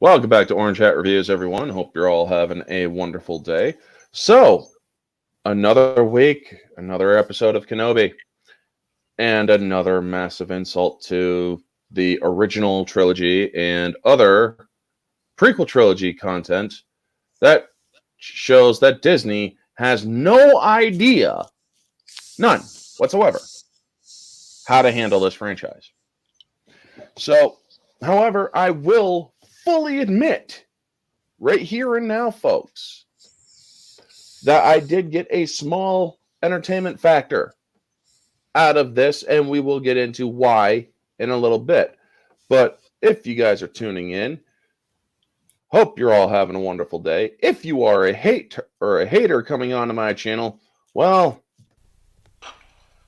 Welcome back to Orange Hat Reviews, everyone. Hope you're all having a wonderful day. So, another week, another episode of Kenobi, and another massive insult to the original trilogy and other prequel trilogy content that shows that Disney has no idea, none whatsoever, how to handle this franchise. So, however, I will fully admit right here and now, folks, that I did get a small entertainment factor out of this, and we will get into why in a little bit. But if you guys are tuning in, hope you're all having a wonderful day. If you are a hater coming onto my channel, well,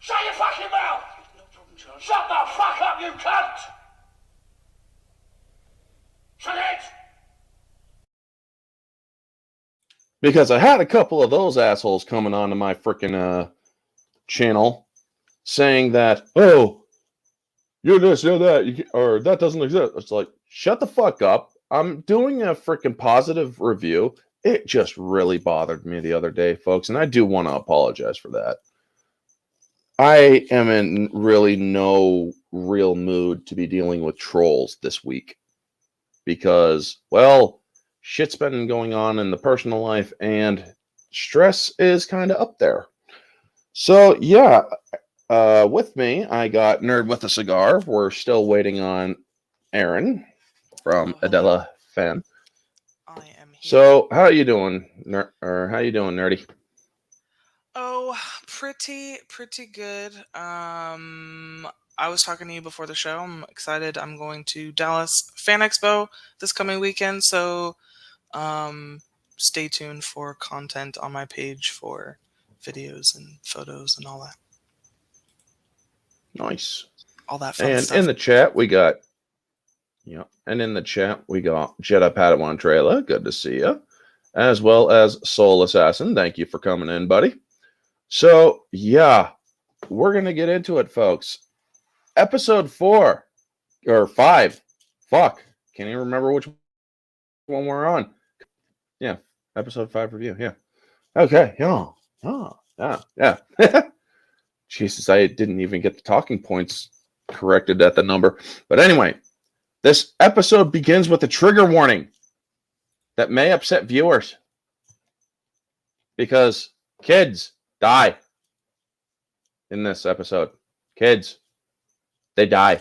shut your fucking mouth! Shut the fuck up, you cunt! Shut it! because I had a couple of those assholes coming onto my freaking channel saying that, oh, you're this, you're that, or that doesn't exist. It's like, shut the fuck up. I'm doing a freaking positive review. It just really bothered me the other day, folks, and I do want to apologize for that. I am in really no real mood to be dealing with trolls this week because, well, shit's been going on in the personal life and stress is kind of up there. So, yeah, with me, I got Nerd with a Cigar. We're still waiting on Aaron from Adela Fan. I am here. So, how you doing, how you doing, Nerdy? Oh, pretty good. I was talking to you before the show. I'm excited. I'm going to Dallas Fan Expo this coming weekend, so stay tuned for content on my page for videos and photos and all that. Nice. All that fun and stuff. in the chat, we got Jedi Padawan Trailer. Good to see you. As well as Soul Assassin. Thank you for coming in, buddy. So, yeah, we're going to get into it, folks. Episode 4 or 5. Fuck. Can't even remember which one we're on. Yeah, episode 5 review. Yeah. Okay. Yeah. Oh, yeah. Jesus, I didn't even get the talking points corrected at the number. But anyway, this episode begins with a trigger warning that may upset viewers because kids die in this episode. Kids, they die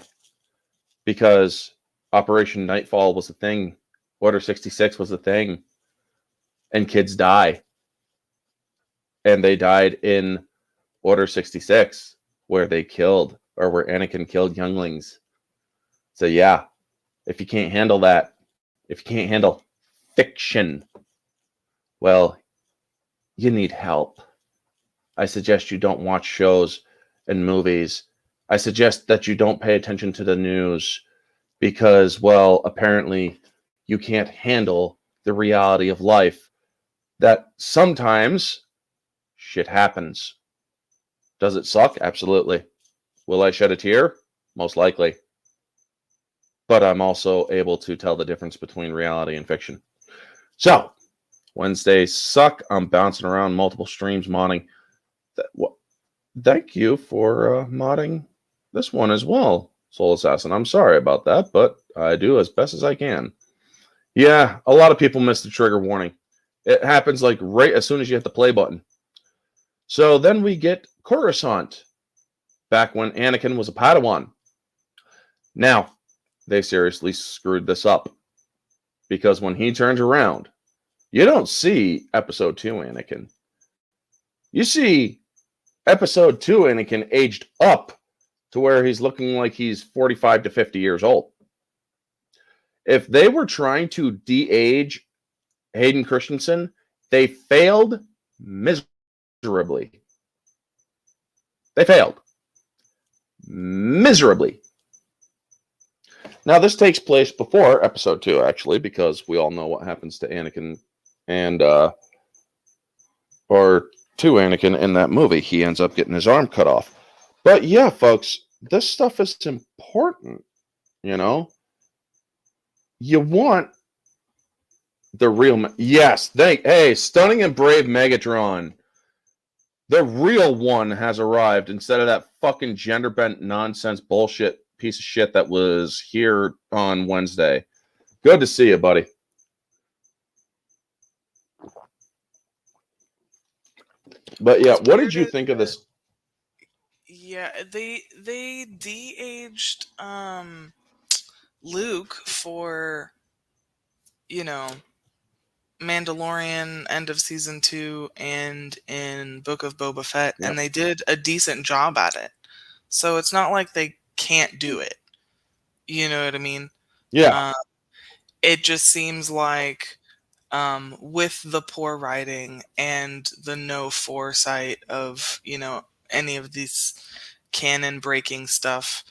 because Operation Nightfall was a thing. Order 66 was a thing. And kids die. And they died in Order 66, where they killed, or where Anakin killed younglings. So yeah, if you can't handle that, if you can't handle fiction, well, you need help. I suggest you don't watch shows and movies. I suggest that you don't pay attention to the news because, well, apparently you can't handle the reality of life that sometimes shit happens. Does it suck? Absolutely. Will I shed a tear? Most likely. But I'm also able to tell the difference between reality and fiction. So, Wednesdays suck. I'm bouncing around multiple streams modding. Thank you for modding this one as well, Soul Assassin. I'm sorry about that, but I do as best as I can. Yeah, a lot of people miss the trigger warning. It happens like right as soon as you hit the play button. So then we get Coruscant, back when Anakin was a Padawan. Now, they seriously screwed this up. Because when he turns around, you don't see Episode 2 Anakin. You see Episode 2 Anakin aged up to where he's looking like he's 45 to 50 years old. If they were trying to de-age Hayden Christensen, they failed miserably. They failed miserably. Now, this takes place before Episode 2, actually, because we all know what happens to Anakin and, or to Anakin in that movie. He ends up getting his arm cut off. But yeah, folks, this stuff is important, you know? You want The real, yes, hey, stunning and brave Megatron. The real one has arrived instead of that fucking gender bent nonsense bullshit piece of shit that was here on Wednesday. Good to see you, buddy. But yeah, what did you think of this? Yeah, they de-aged Luke for, you know, Mandalorian end of season 2 and in Book of Boba Fett, Yep. and they did a decent job at it. So it's not like they can't do it. You know what I mean? Yeah. It just seems like with the poor writing and the no foresight of, any of these canon breaking stuff,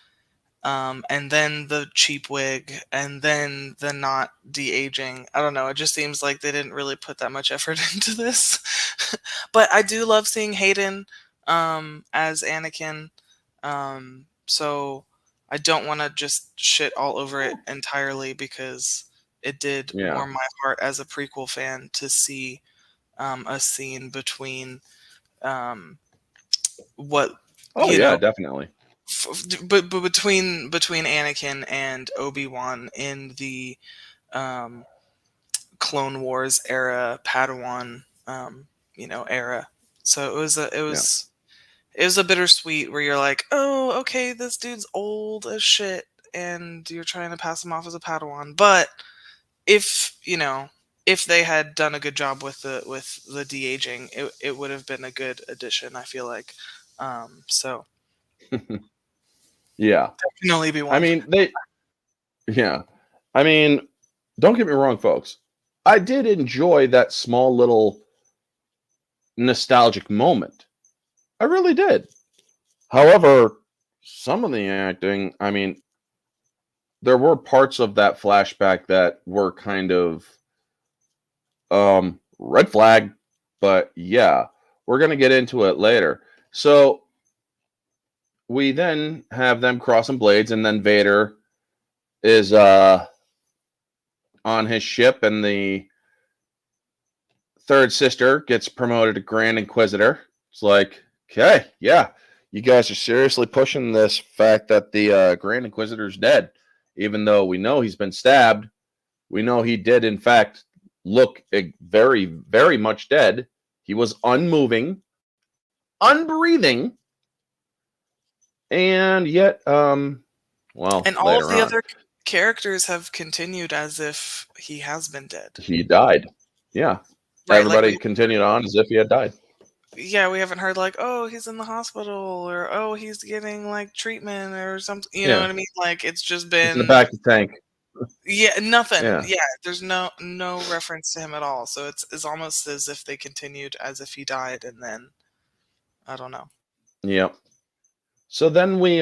and then the cheap wig, and then the not de-aging. I don't know. It just seems like they didn't really put that much effort into this. But I do love seeing Hayden as Anakin. So I don't want to just shit all over it entirely, because it did warm my heart as a prequel fan to see a scene between what. Oh yeah, definitely. But between Anakin and Obi-Wan in the Clone Wars era, Padawan era. So it was a bittersweet, where you're like, oh, okay, this dude's old as shit, and you're trying to pass him off as a Padawan. But if they had done a good job with the de-aging, it would have been a good addition, I feel like. So yeah, definitely be one. I mean, don't get me wrong, folks. I did enjoy that small little nostalgic moment. I really did. However, some of the acting, I mean, there were parts of that flashback that were kind of red flag, but yeah, we're going to get into it later. So we then have them crossing blades, and then Vader is on his ship, and the third sister gets promoted to Grand Inquisitor. It's like, okay, yeah, you guys are seriously pushing this fact that the Grand Inquisitor's dead, even though we know he's been stabbed. We know he did, in fact, look very, very much dead. He was unmoving, unbreathing, and yet, well, and all of the other characters have continued as if he has been dead. He died. Yeah. Right, everybody continued on as if he had died. Yeah, we haven't heard like, oh, he's in the hospital, or oh, he's getting like treatment or something. You know what I mean? Like, it's just been in the back of the tank. Yeah, nothing. Yeah, there's no reference to him at all. So it's almost as if they continued as if he died, and then I don't know. Yep. So then we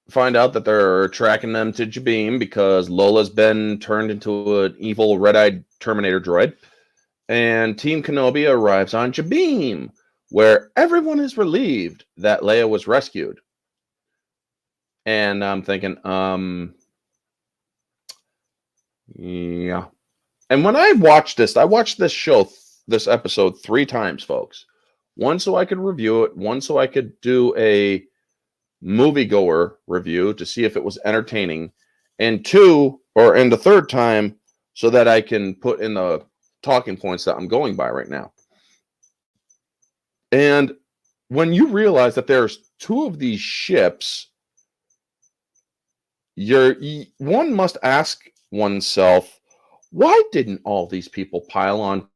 find out that they're tracking them to Jabeam because Lola's been turned into an evil red-eyed Terminator droid. And Team Kenobi arrives on Jabeam, where everyone is relieved that Leia was rescued. And I'm thinking, yeah. And when I watched this episode 3 times, folks. One so I could review it, one so I could do a moviegoer review to see if it was entertaining, and the third time so that I can put in the talking points that I'm going by right now. And when you realize that there's 2 of these ships, one must ask oneself, why didn't all these people pile on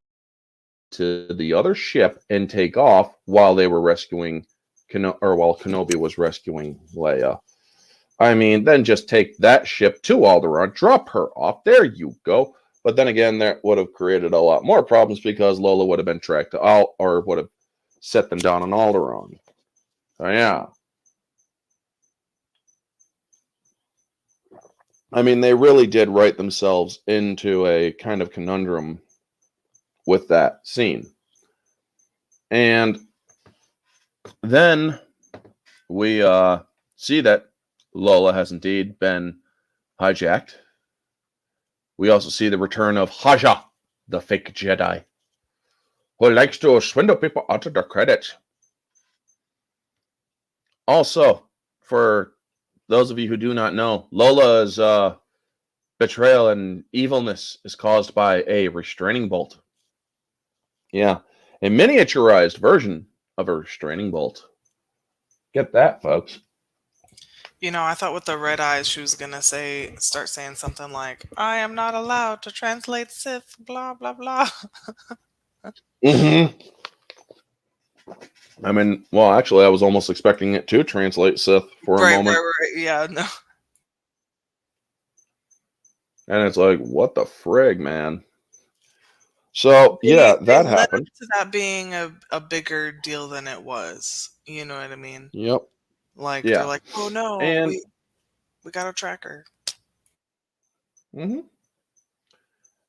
to the other ship and take off while they were rescuing while Kenobi was rescuing Leia? I mean, then just take that ship to Alderaan, drop her off. There you go. But then again, that would have created a lot more problems because Lola would have been tracked out or would have set them down on Alderaan. So yeah. I mean, they really did write themselves into a kind of conundrum with that scene. And then we see that Lola has indeed been hijacked. We also see the return of Haja, the fake Jedi, who likes to swindle people out of their credits. Also, for those of you who do not know, Lola's betrayal and evilness is caused by a restraining bolt. Yeah, a miniaturized version of a restraining bolt. Get that, folks. I thought with the red eyes she was gonna start saying something like, "I am not allowed to translate Sith," blah blah blah. Mm-hmm. I mean, well, actually, I was almost expecting it to translate Sith for a moment. Right. Yeah, no. And it's like, what the frig, man? So, yeah, They that led up happened. to that being a bigger deal than it was. You know what I mean? Yep. Like they're Yeah. like, "Oh no, And we got a tracker." mhm.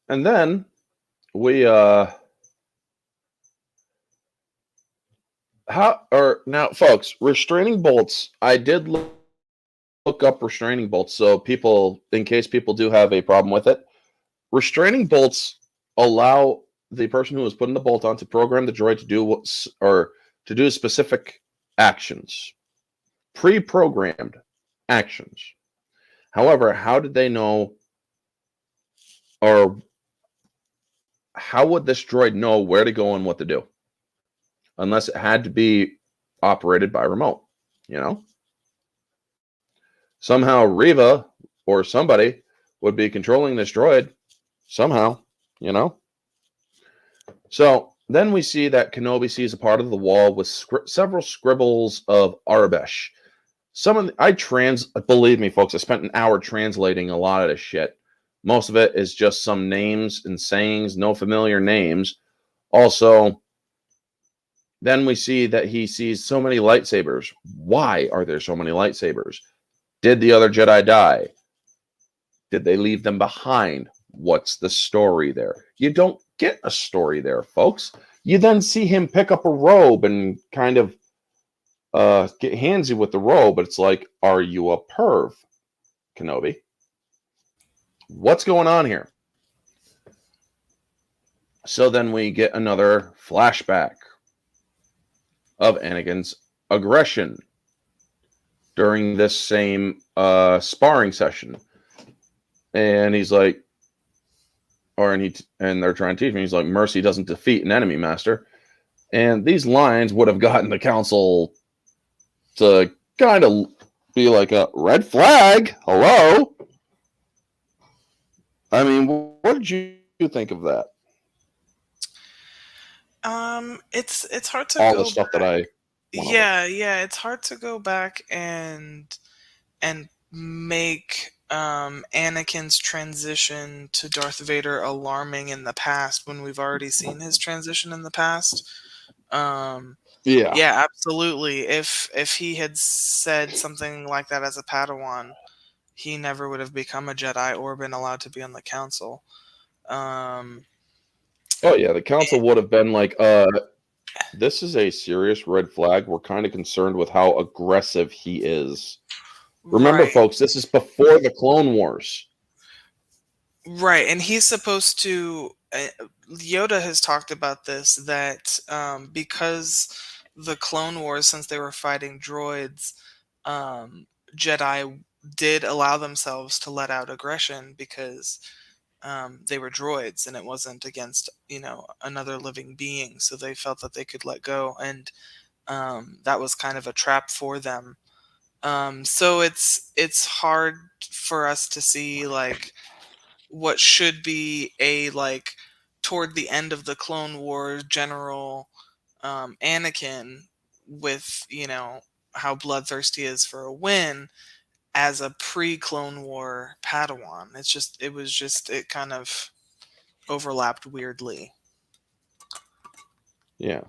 And then we now folks, restraining bolts, I did look up restraining bolts so people, in case people do have a problem with it, restraining bolts allow the person who is putting the bolt on to program the droid to do to do specific actions, pre-programmed actions. However, how did they know, or how would this droid know where to go and what to do? Unless it had to be operated by remote, you know? Somehow Reva or somebody would be controlling this droid somehow, you know? So then we see that Kenobi sees a part of the wall with several scribbles of Arabish. Believe me, folks, I spent an hour translating a lot of this shit. Most of it is just some names and sayings, no familiar names. Also, then we see that he sees so many lightsabers. Why are there so many lightsabers? Did the other Jedi die? Did they leave them behind? What's the story there? You don't get a story there, folks. You then see him pick up a robe and kind of get handsy with the robe, but it's like, are you a perv, Kenobi? What's going on here? So then we get another flashback of Anakin's aggression during this same sparring session. And he's like, and they're trying to teach me. He's like, mercy doesn't defeat an enemy, master. And these lines would have gotten the council to kind of be like a red flag. Hello. I mean, what did you think of that? It's hard to All go the stuff back. that I went over. Yeah, it's hard to go back and make Anakin's transition to Darth Vader alarming in the past when we've already seen his transition in the past. Yeah. Yeah, absolutely. If he had said something like that as a Padawan, he never would have become a Jedi or been allowed to be on the council. Oh yeah, the council would have been like, this is a serious red flag. We're kind of concerned with how aggressive he is. Remember, Right. folks, this is before the Clone Wars. Right, and he's supposed to. Yoda has talked about this, that because the Clone Wars, since they were fighting droids, Jedi did allow themselves to let out aggression because they were droids and it wasn't against another living being, so they felt that they could let go, and that was kind of a trap for them. So it's hard for us to see like what should be a like toward the end of the Clone Wars general Anakin with how bloodthirsty he is for a win as a pre-Clone War Padawan. It kind of overlapped weirdly. Yeah.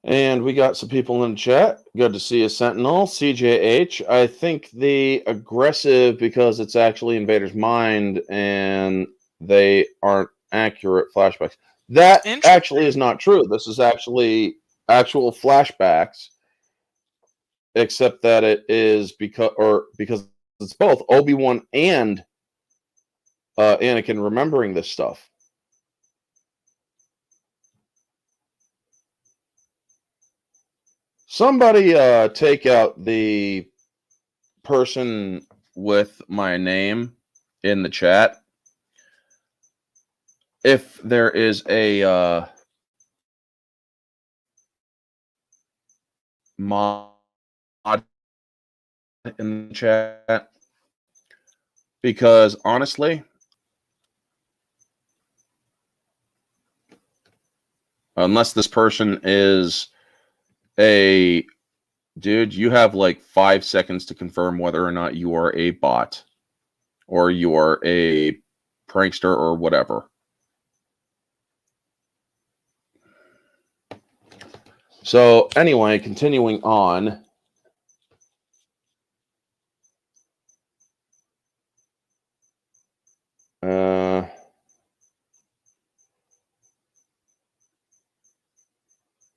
And we got some people in the chat. Good to see you, Sentinel. CJH. I think the aggressive because it's actually in Vader's mind and they aren't accurate flashbacks. That actually is not true. This is actually actual flashbacks, except that it is because it's both Obi-Wan and Anakin remembering this stuff. Somebody take out the person with my name in the chat. If there is a mod in the chat, because honestly, unless this person is a dude, you have like 5 seconds to confirm whether or not you are a bot or you are a prankster or whatever. So anyway, continuing on.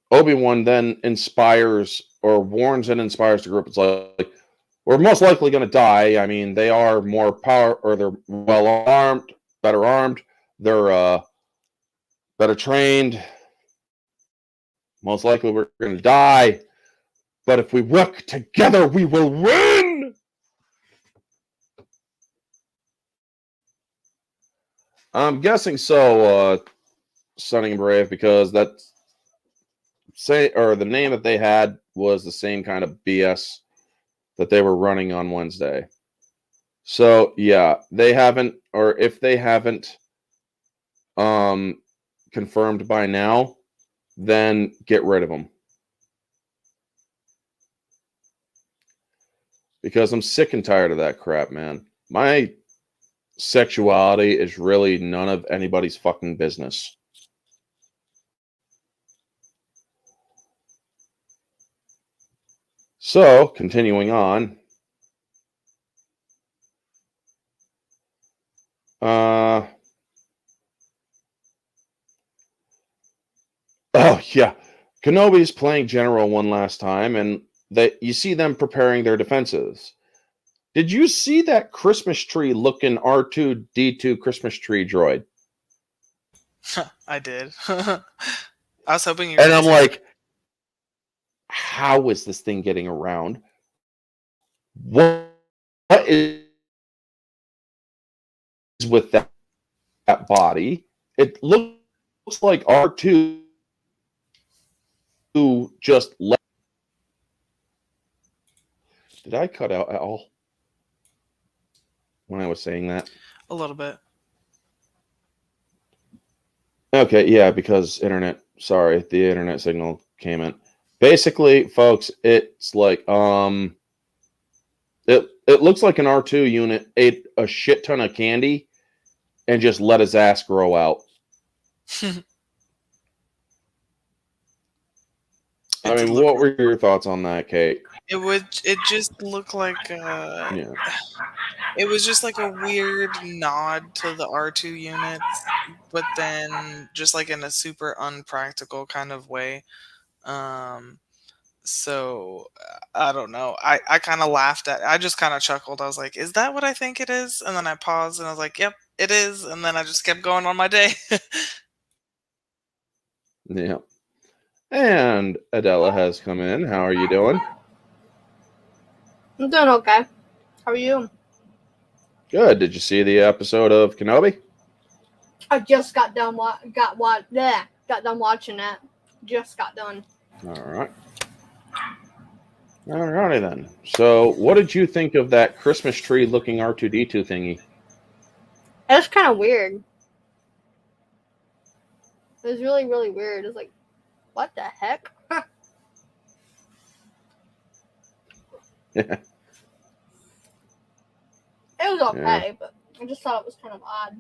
Obi-Wan then inspires or warns and inspires the group. It's like, we're most likely going to die. I mean, they are more power, or they're well armed, better armed. They're better trained. Most likely we're going to die. But if we work together, we will win! I'm guessing so, Sunny and Brave, because that's the name that they had was the same kind of BS that they were running on Wednesday. So yeah, they haven't, or if they haven't confirmed by now, then get rid of them. Because I'm sick and tired of that crap, man. My sexuality is really none of anybody's fucking business. So, continuing on. Oh, yeah. Kenobi's playing General one last time, and you see them preparing their defenses. Did you see that Christmas tree looking R2-D2 Christmas tree droid? I did. I was hoping you. And I'm like, how is this thing getting around? What is with that body? It looks like R2 just left. Did I cut out at all when I was saying that? A little bit. Okay, yeah, because internet. Sorry, the internet signal came in. Basically, folks, it's like it looks like an R2 unit ate a shit ton of candy and just let his ass grow out. I mean, what were your thoughts on that, Kate? It just looked like Yeah. It was just like a weird nod to the R2 units, but then just like in a super unpractical kind of way. So I don't know. I kind of laughed at. I just kind of chuckled. I was like, "Is that what I think it is?" And then I paused and I was like, "Yep, it is." And then I just kept going on my day. Yeah. And Adela has come in. How are you doing? I'm doing okay. How are you? Good. Did you see the episode of Kenobi? I just got done watching it. Just got done. All right. All righty then. So, what did you think of that Christmas tree looking R2-D2 thingy? It was kind of weird. It was really, really weird. It was like, what the heck? Yeah. It was okay, but I just thought it was kind of odd.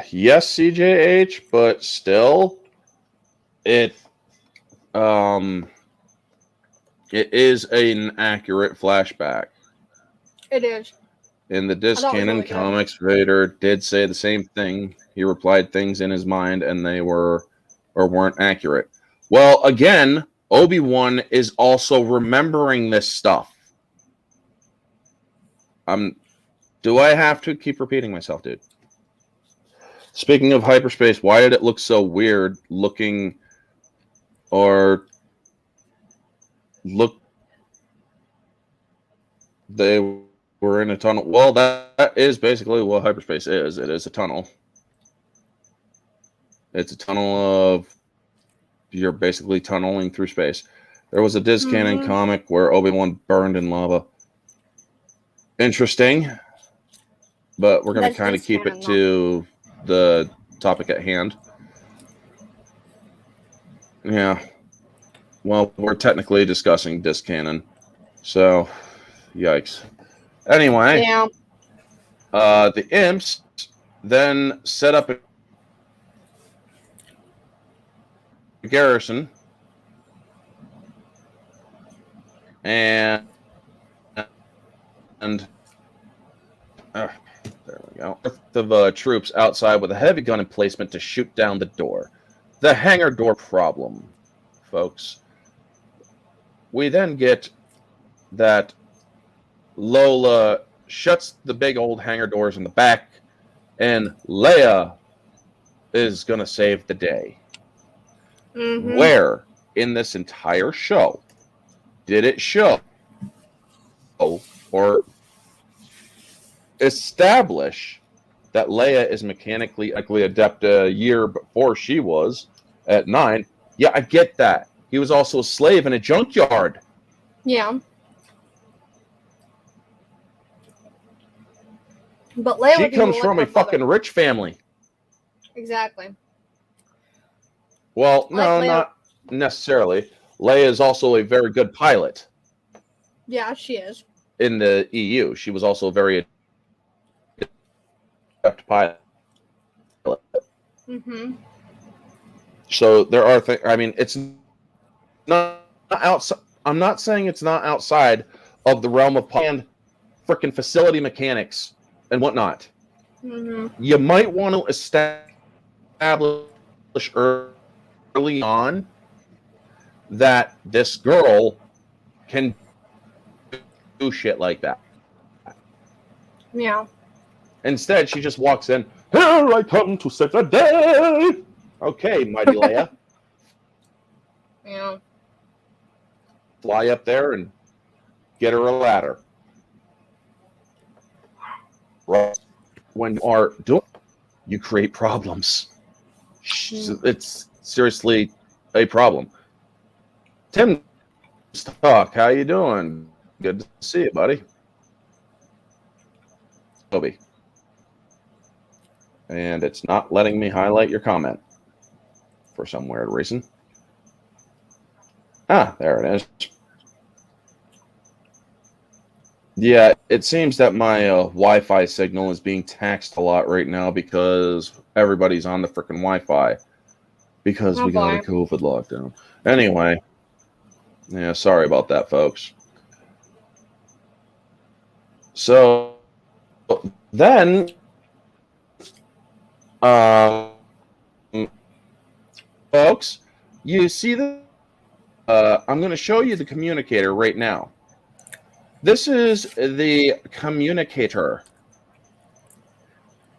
Yes, CJH, but still, it is an accurate flashback. It is. In the disc I thought it was canon really good. comics, Vader did say the same thing. He replied things in his mind, and they were or weren't accurate. Well, again, Obi-Wan is also remembering this stuff. Do I have to keep repeating myself, dude? Speaking of hyperspace, why did it look so weird looking or look they were in a tunnel? Well, that is basically what hyperspace is. It is a tunnel. It's a tunnel of you're basically tunneling through space. There was a Diz Canon comic where Obi-Wan burned in lava. Interesting. But we're going to kind of keep it to the topic at hand. Yeah. Well, we're technically discussing Diz Canon. So, yikes. Anyway, Yeah. The imps then set up a garrison and there we go. Of troops outside with a heavy gun emplacement to shoot down the door. The hangar door problem, folks. We then get that Lola shuts the big old hangar doors in the back, and Leia is going to save the day. Where in this entire show did it show or establish that Leia is mechanically adept a year before she was at 9? Yeah, I get that. He was also a slave in a junkyard. Yeah. But Leia she comes from a fucking rich family. Exactly. Well, no, not necessarily. Leia is also a very good pilot. Yeah, she is. In the EU, she was also a very adept pilot. So there are things. I mean, it's not outside. I'm not saying it's not outside of the realm of freaking facility mechanics and whatnot. You might want to establish early on that this girl can do shit like that. Yeah. Instead, she just walks in. Here I come to save the day. Okay, mighty Leia. Yeah. Fly up there and get her a ladder. Right. When you are doing, you create problems. It's seriously a problem. Tim Stock, how you doing? Good to see you, buddy. Toby. And it's not letting me highlight your comment for some weird reason. Ah, there it is. Yeah, it seems that my Wi-Fi signal is being taxed a lot right now because everybody's on the freaking Wi-Fi because we got a COVID lockdown. Anyway, yeah, sorry about that, folks. So then, folks, you see the. I'm going to show you the communicator right now. This is the communicator.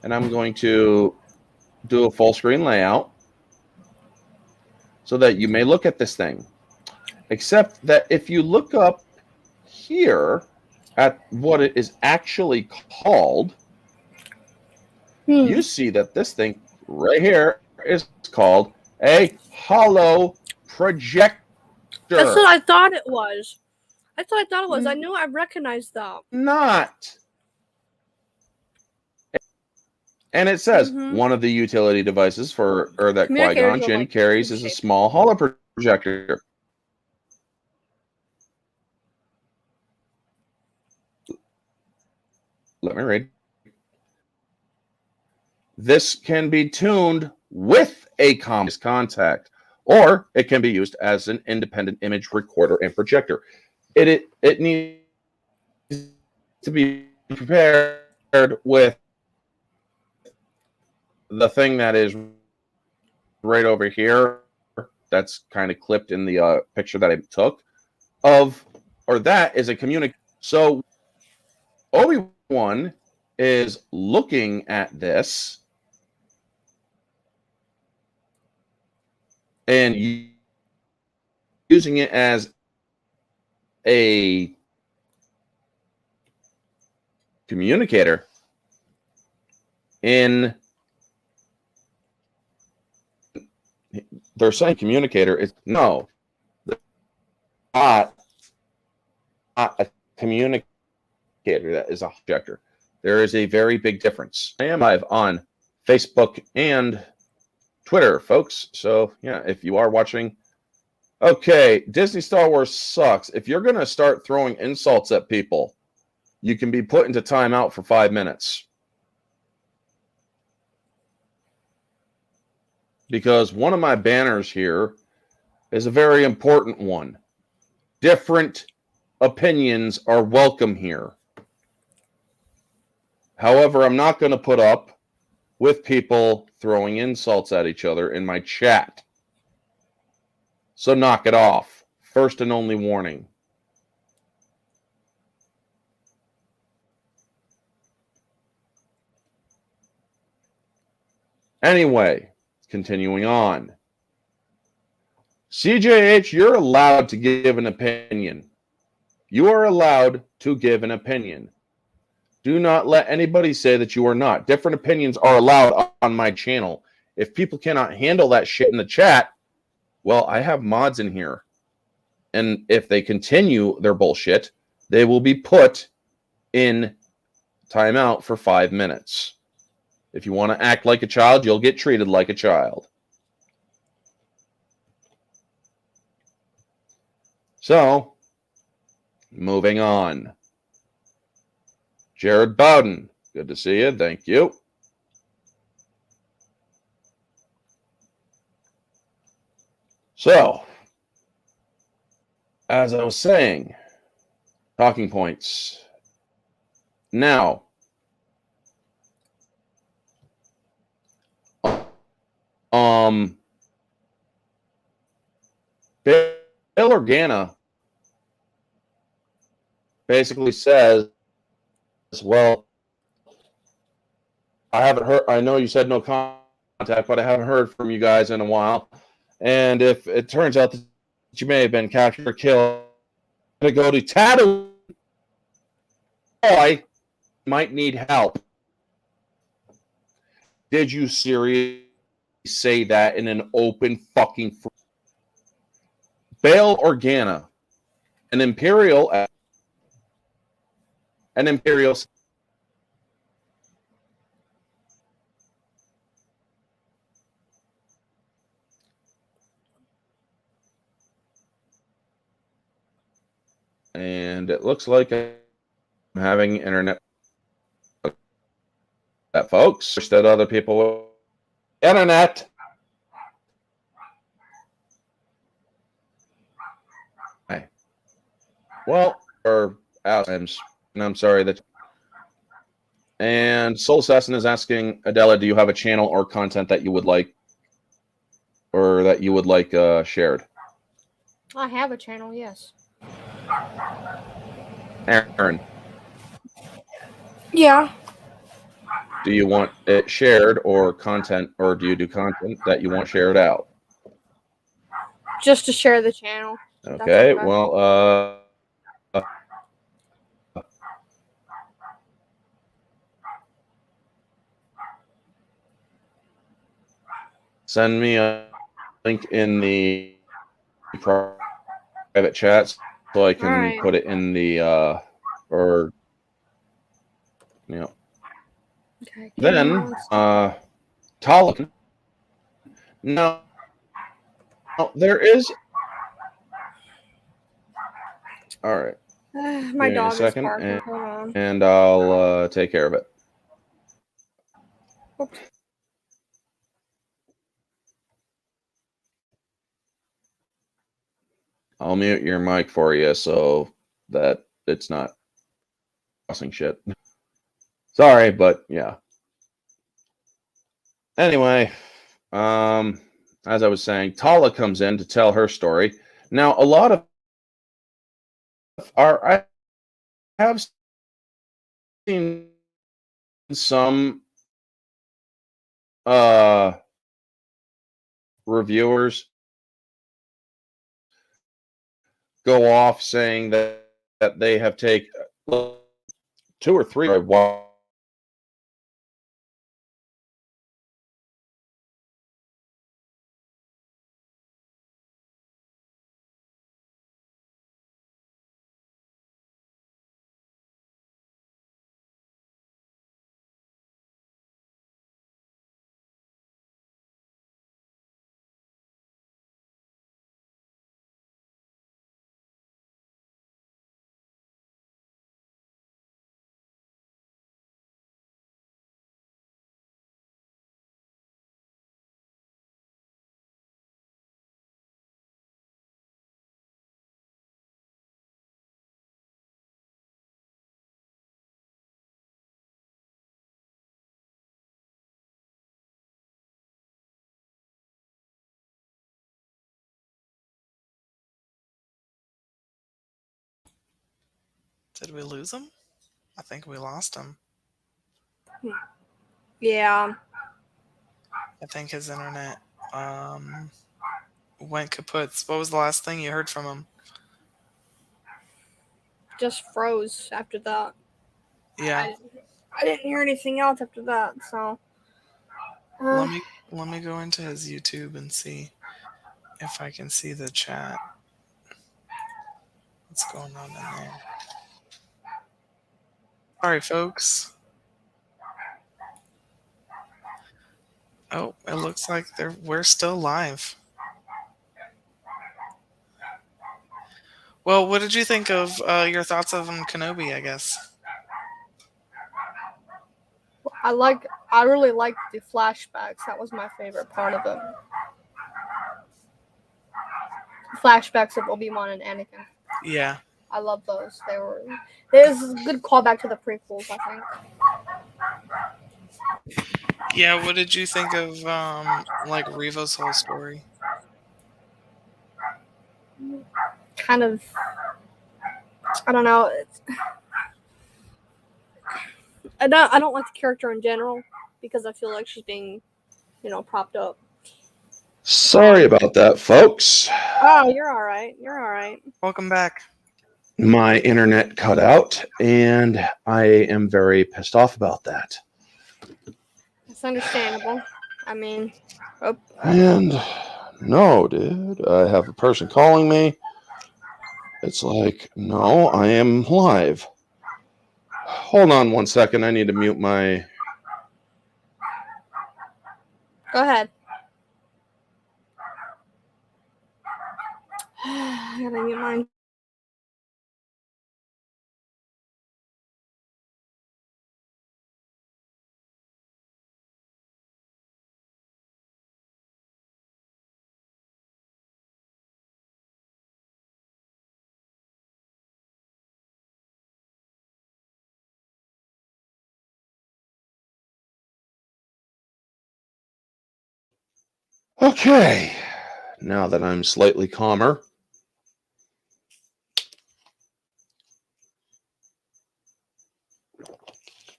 And I'm going to do a full screen layout so that you may look at this thing. Except that if you look up here at what it is actually called, you see that this thing right here is called a holo projector. That's what I thought it was. That's what I thought it was. I knew I recognized that. Not. And it says one of the utility devices for that Qui-Gon Jinn carries is a small holo projector. Let me read. This can be tuned with a compass contact, or it can be used as an independent image recorder and projector. It needs to be prepared with the thing that is right over here that's kind of clipped in the picture that I took that is a communication. So Obi-Wan is looking at this and using it as a communicator they're saying communicator is not a communicator. That is a projector. There is a very big difference. I am live on Facebook and Twitter, folks. So yeah, if you are watching, okay, Disney Star Wars sucks. If you're going to start throwing insults at people, you can be put into timeout for 5 minutes. Because one of my banners here is a very important one. Different opinions are welcome here. However, I'm not going to put up with people throwing insults at each other in my chat. So knock it off. First and only warning. Anyway, continuing on. CJH, you're allowed to give an opinion. You are allowed to give an opinion. Do not let anybody say that you are not. Different opinions are allowed on my channel. If people cannot handle that shit in the chat, well, I have mods in here. And if they continue their bullshit, they will be put in timeout for 5 minutes. If you want to act like a child, you'll get treated like a child. So, moving on. Jared Bowden, good to see you. Thank you. So, as I was saying, talking points. Now, Bail Organa basically says, well, I haven't heard, I know you said no contact, but I haven't heard from you guys in a while. And if it turns out that you may have been captured or killed, to go to Tatooine, I might need help. Did you seriously say that in an open fucking... Bail Organa, an Imperial... And it looks like I'm having internet. That folks, wish that other people will... Internet. Hey. Well, or and I'm sorry that. And Soul Assassin is asking Adela, do you have a channel or content that you would like, or that you would like shared? I have a channel, yes. Aaron, Yeah. do you want it shared or content, or do you do content that you want shared out? Just to share the channel. Okay, okay. well, send me a link in the private chat so I can put it in the, or, you know. Okay. Then, Tala'S. No, there is. All right. My Give me a dog is second, barking. Hold on. and I'll take care of it. Okay. I'll mute your mic for you so that it's not crossing shit. Sorry, but yeah. Anyway, as I was saying, Tala comes in to tell her story. Now, a lot of I have seen some reviewers go off saying that they have taken 2 or 3 Did we lose him? I think we lost him. Yeah. I think his internet went kaput. What was the last thing you heard from him? Just froze after that. Yeah. I didn't hear anything else after that, so. Let me go into his YouTube and see if I can see the chat. What's going on in there? Sorry, folks. Oh, it looks like we're still live. Well, what did you think of your thoughts of Kenobi, I guess? I really liked the flashbacks. That was my favorite part of it. Flashbacks of Obi-Wan and Anakin. Yeah. I love those. There's a good callback to the prequels, I think. Yeah, what did you think of like Revo's whole story? Kind of, I don't know. I don't like the character in general because I feel like she's being, propped up. Sorry about that, folks. Oh, you're all right. You're all right. Welcome back. My internet cut out, and I am very pissed off about that. It's understandable. I mean, And no, dude, I have a person calling me. It's like, no, I am live. Hold on 1 second. I need to mute my... Go ahead. I gotta mute mine. Okay. Now that I'm slightly calmer.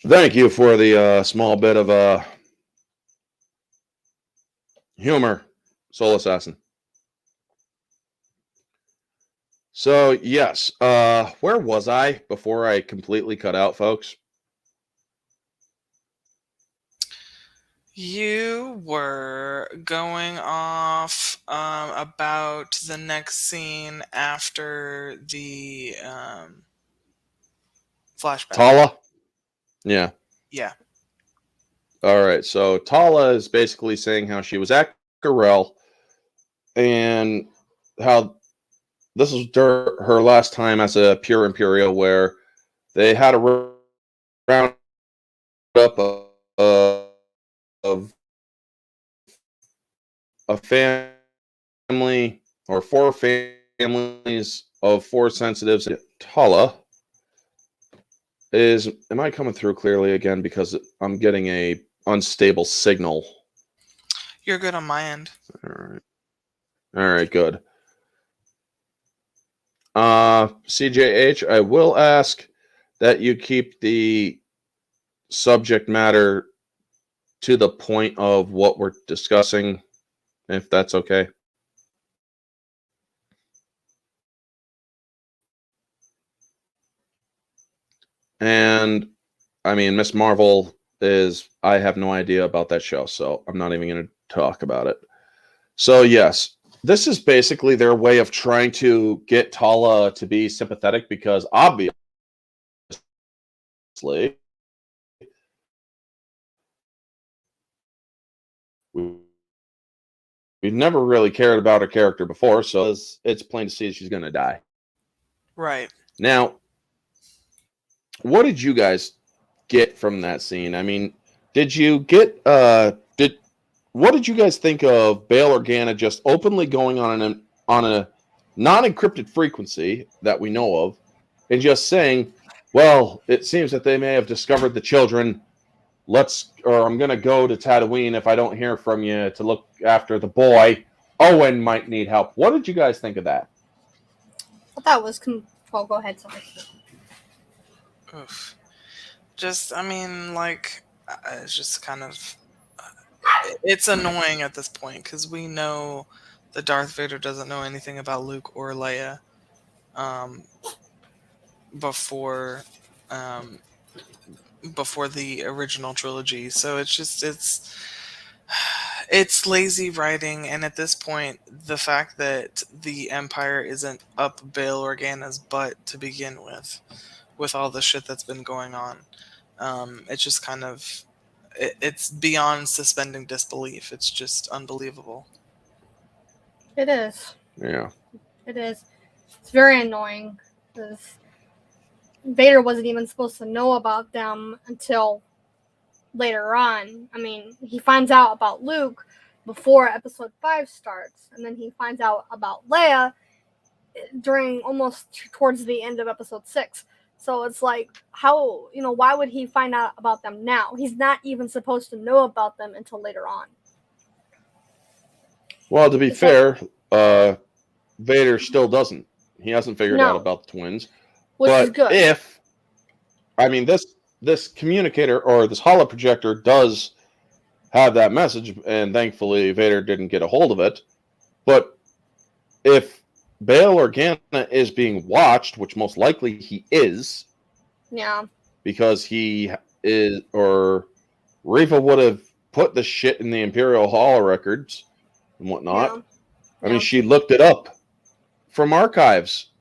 Thank you for the small bit of humor, Soul Assassin. So, yes, where was I before I completely cut out, folks? You were going off about the next scene after the flashback. Tala? Yeah. Yeah. All right, so Tala is basically saying how she was at Garel and how this was her last time as a pure Imperial, where they had a round up of a family or 4 families of 4 sensitives. Tala is, am I coming through clearly again? Because I'm getting a unstable signal. You're good on my end. All right, good. CJH, I will ask that you keep the subject matter to the point of what we're discussing, if that's okay. And I mean, Miss Marvel I have no idea about that show, so I'm not even going to talk about it. So, yes, this is basically their way of trying to get Tala to be sympathetic because obviously we've never really cared about her character before, so it's plain to see she's going to die. Right. Now, what did you guys get from that scene? I mean, did you get what did you guys think of Bail Organa just openly going on a non-encrypted frequency that we know of and just saying, well, it seems that they may have discovered the children. I'm going to go to Tatooine if I don't hear from you to look after the boy. Owen might need help. What did you guys think of that? I thought it was. Oh, go ahead. Sorry. Oof. Just, I mean, like, it's just kind of, it's annoying at this point because we know that Darth Vader doesn't know anything about Luke or Leia before the original trilogy. So it's lazy writing, and at this point, the fact that the Empire isn't up Bail Organa's butt to begin with all the shit that's been going on, it's just kind of it's beyond suspending disbelief. It's just unbelievable. It is. Yeah. It is. It's very annoying because Vader wasn't even supposed to know about them until later on. I mean, he finds out about Luke before Episode 5 starts, and then he finds out about Leia during almost towards the end of Episode 6. So it's like, how, why would he find out about them now? He's not even supposed to know about them until later on. Well, to be fair, Vader still doesn't. He hasn't figured out about the twins. Which is good. This communicator or this holoprojector does have that message, and thankfully Vader didn't get a hold of it. But if Bail Organa is being watched, which most likely he is, yeah, because he is, or Reva would have put the shit in the Imperial Hall records and whatnot. Yeah. I mean, she looked it up from archives.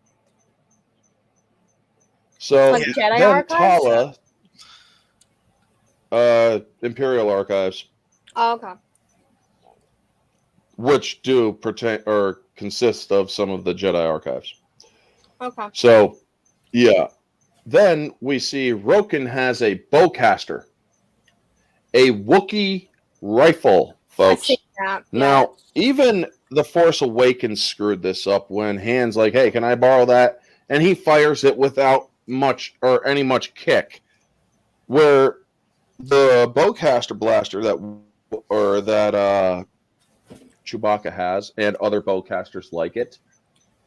So like Jedi then archives? Tala, Imperial archives. Oh, okay. Which do pertain or consist of some of the Jedi archives. Okay. So, yeah. Then we see Roken has a bowcaster, a Wookiee rifle, folks. I see that. Yeah. Now, even The Force Awakens screwed this up when Han's like, "Hey, can I borrow that?" And he fires it without much kick. Where the bowcaster blaster that Chewbacca has, and other bowcasters like it,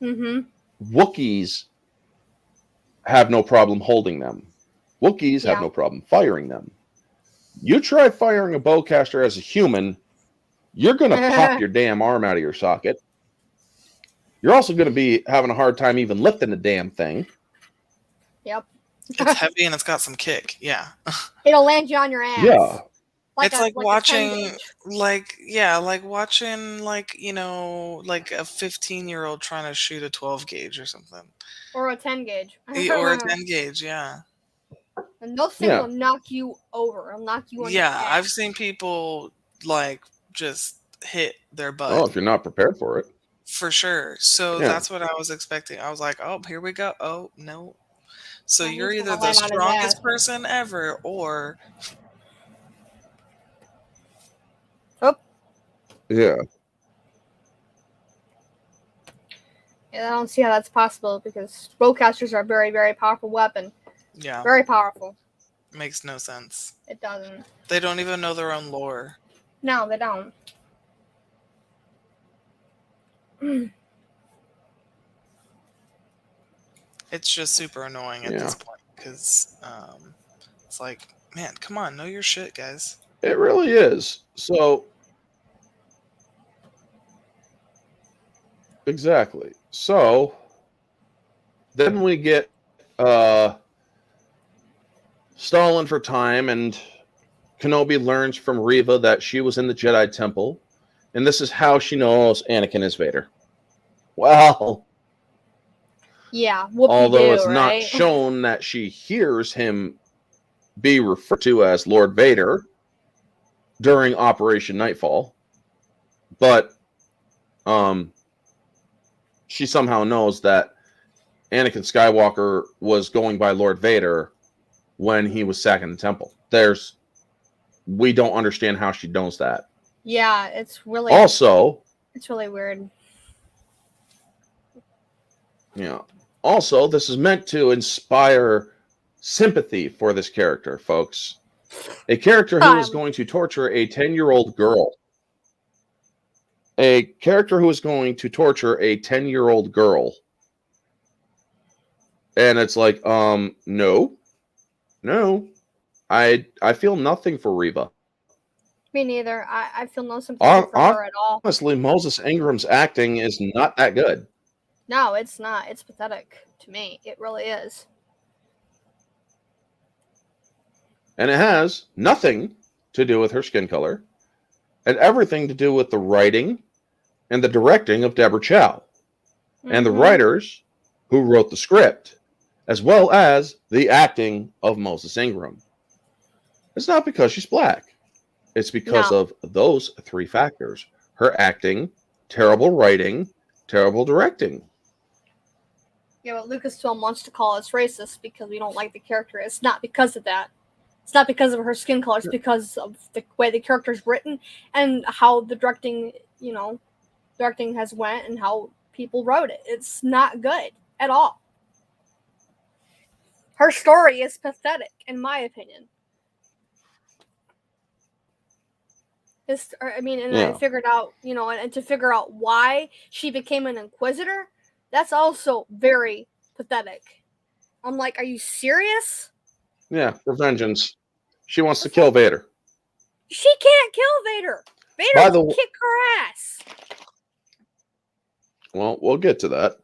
Wookiees have no problem holding them. Wookiees have no problem firing them. You try firing a bowcaster as a human, you're going to pop your damn arm out of your socket. You're also going to be having a hard time even lifting the damn thing. Yep. It's heavy and it's got some kick. Yeah. It'll land you on your ass. Yeah. It's like watching, like watching, like a 15-year-old trying to shoot a 12 gauge or something. Or a 10 gauge. Or a 10 gauge, yeah. And those things will knock you over. It'll knock you on your ass. I've seen people just hit their butt. Oh, if you're not prepared for it. For sure. So that's what I was expecting. I was like, oh, here we go. Oh, no. So you're either the strongest person ever or... Yeah. I don't see how that's possible because bowcasters are a very, very powerful weapon. Yeah. Very powerful. Makes no sense. It doesn't. They don't even know their own lore. No, they don't. It's just super annoying at this point because it's like, man, come on, know your shit, guys. It really is. So, exactly. So, then we get stalling for time, and Kenobi learns from Reva that she was in the Jedi Temple, and this is how she knows Anakin is Vader. Well, Yeah, although it's right? not shown that she hears him be referred to as Lord Vader during Operation Nightfall, but she somehow knows that Anakin Skywalker was going by Lord Vader when he was sacking the temple. We don't understand how she knows that. Yeah, it's really weird. Yeah. Also, this is meant to inspire sympathy for this character, folks. A character who is going to torture a 10-year-old girl. A character who is going to torture a 10-year-old girl. And it's like, no. I feel nothing for Reva. Me neither. I feel no sympathy for her at all. Honestly, Moses Ingram's acting is not that good. No, it's not. It's pathetic to me. It really is. And it has nothing to do with her skin color and everything to do with the writing and the directing of Deborah Chow and the writers who wrote the script, as well as the acting of Moses Ingram. It's not because she's black. It's because of those three factors. Her acting, terrible writing, terrible directing. Yeah, but Lucasfilm wants to call us racist because we don't like the character. It's not because of that. It's not because of her skin color. It's because of the way the character's written and how the directing has went and how people wrote it. It's not good at all. Her story is pathetic, in my opinion. I figured out, and to figure out why she became an Inquisitor, that's also very pathetic. I'm like, are you serious? Yeah, for vengeance. She wants to kill Vader. She can't kill Vader. Vader will kick her ass. Well, we'll get to that.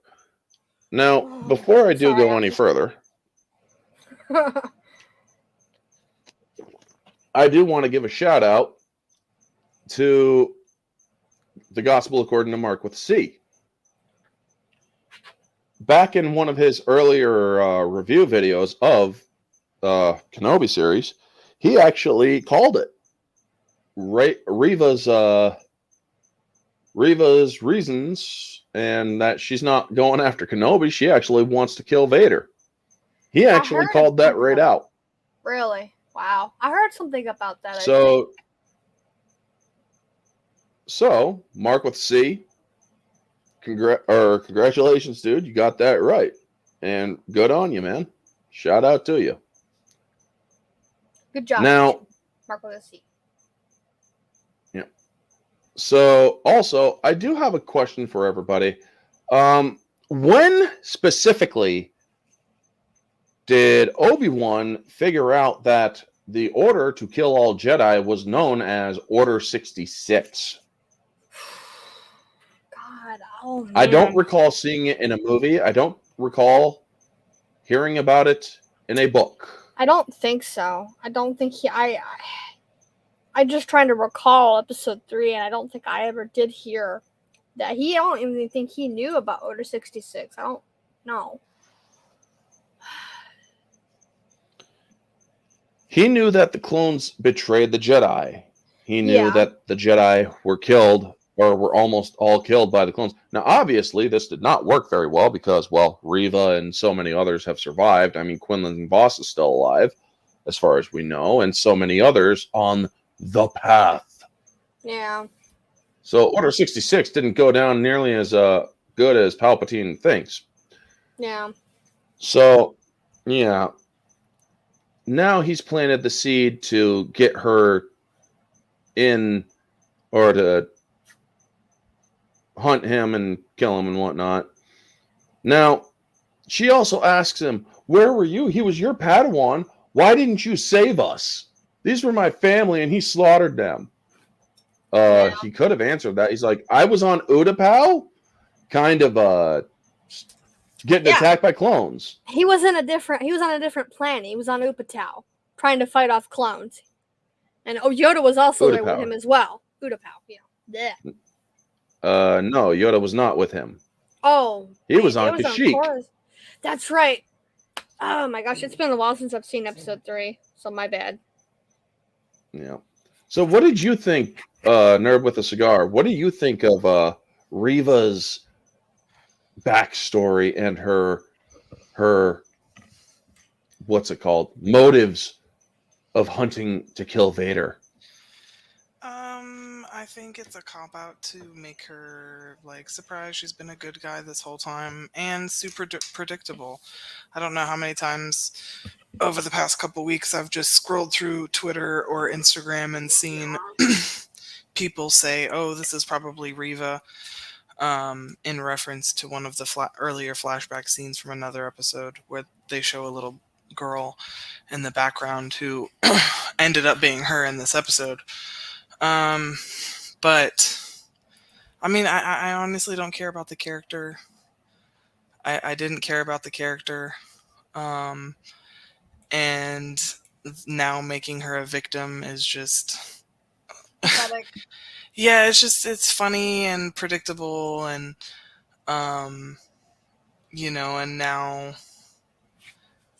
Now, before I do go any further, I do want to give a shout out to the Gospel According to Mark with C. Back in one of his earlier review videos of the Kenobi series, he actually called it Reva's reasons, and that she's not going after Kenobi. She actually wants to kill Vader. He actually called that right out. Really? Wow. I heard something about that. So Mark with C, congratulations, dude. You got that right. And good on you, man. Shout out to you. Good job. Now, Mark with a C. Yeah. So also, I do have a question for everybody. When specifically did Obi-Wan figure out that the order to kill all Jedi was known as Order 66? God, oh man. I don't recall seeing it in a movie. I don't recall hearing about it in a book. I don't think so. I don't think I'm just trying to recall episode 3, and I don't think I ever did hear that. I don't even think he knew about Order 66. I don't know. He knew that the clones betrayed the Jedi. He knew that the Jedi were killed, or were almost all killed by the clones. Now, obviously, this did not work very well because, well, Reva and so many others have survived. I mean, Quinlan Voss is still alive, as far as we know, and so many others on the path. Yeah. So Order 66 didn't go down nearly as good as Palpatine thinks. Yeah. So, yeah. Now he's planted the seed to get her in, or to hunt him and kill him and whatnot. Now, she also asks him, where were you? He was your Padawan. Why didn't you save us? These were my family, and he slaughtered them. He could have answered that. He's like, I was on Utapau, kind of getting attacked by clones. He was on a different planet. He was on Upatau, trying to fight off clones. And Yoda was also there with him as well. Utapau, yeah. No, Yoda was not with him. Oh. He was on Kashyyyk. That's right. Oh my gosh, it's been a while since I've seen episode 3, so my bad. Yeah. So what did you think, Nerd with a Cigar, what do you think of Reva's backstory and her what's it called? Motives of hunting to kill Vader? I think it's a cop-out to make her, like, surprised she's been a good guy this whole time, and super predictable. I don't know how many times over the past couple weeks I've just scrolled through Twitter or Instagram and seen people say, oh, this is probably Reva, in reference to one of the earlier flashback scenes from another episode where they show a little girl in the background who ended up being her in this episode. But I mean, I honestly don't care about the character. I didn't care about the character. And now making her a victim is just yeah, it's funny and predictable, and you know, and now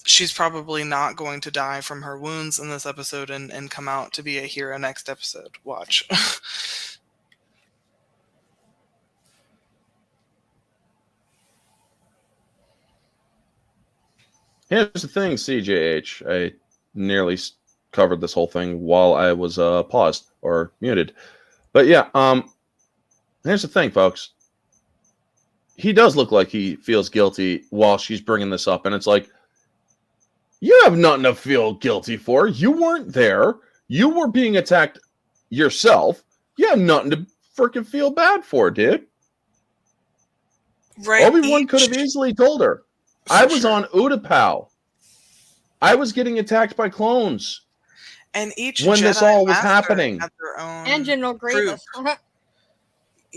she's probably not going to die from her wounds in this episode and come out to be a hero next episode. Watch. Here's the thing, CJH. I nearly covered this whole thing while I was paused or muted. But yeah, here's the thing, folks. He does look like he feels guilty while she's bringing this up. And it's like, you have nothing to feel guilty for. You weren't there. You were being attacked yourself. You have nothing to freaking feel bad for, dude. Right. Obi-Wan could have easily told her. I was on Utapau. I was getting attacked by clones. And each when Jedi this all was Master happening. had their own And General Grievous.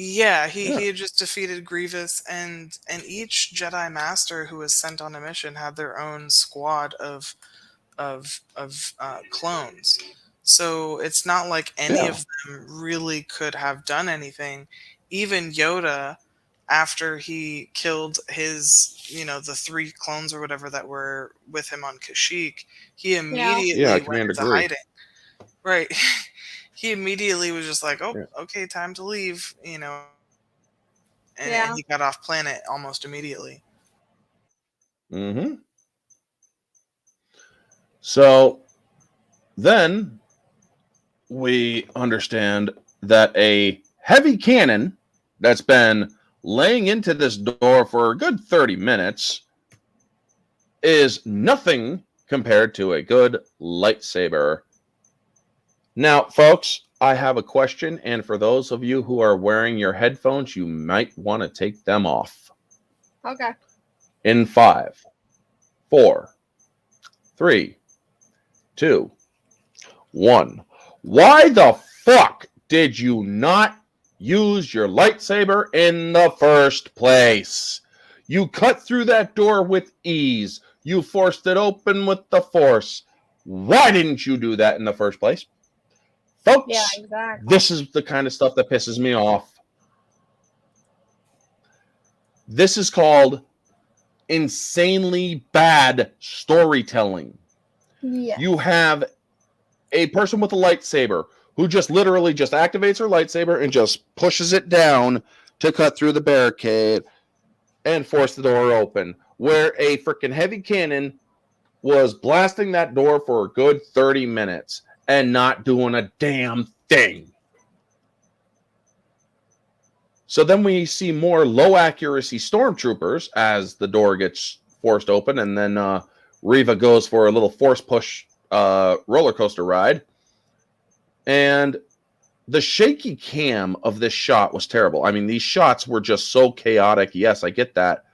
Yeah, he had just defeated Grievous, and each Jedi Master who was sent on a mission had their own squad of clones. So it's not like any of them really could have done anything. Even Yoda, after he killed his, the 3 clones or whatever that were with him on Kashyyyk, he immediately went into hiding. Right. He immediately was just like, okay, time to leave, and he got off planet almost immediately. Mm-hmm. So then we understand that a heavy cannon that's been laying into this door for a good 30 minutes is nothing compared to a good lightsaber. Now, folks, I have a question, and for those of you who are wearing your headphones, you might want to take them off. Okay. In 5, 4, 3, 2, 1. Why the fuck did you not use your lightsaber in the first place? You cut through that door with ease. You forced it open with the Force. Why didn't you do that in the first place? Folks, exactly. This is the kind of stuff that pisses me off. This is called insanely bad storytelling. Yeah. You have a person with a lightsaber who just literally just activates her lightsaber and just pushes it down to cut through the barricade and force the door open, where a freaking heavy cannon was blasting that door for a good 30 minutes and not doing a damn thing. So then we see more low accuracy stormtroopers as the door gets forced open, and then Reva goes for a little force push roller coaster ride. And the shaky cam of this shot was terrible. I mean, these shots were just so chaotic. Yes, I get that.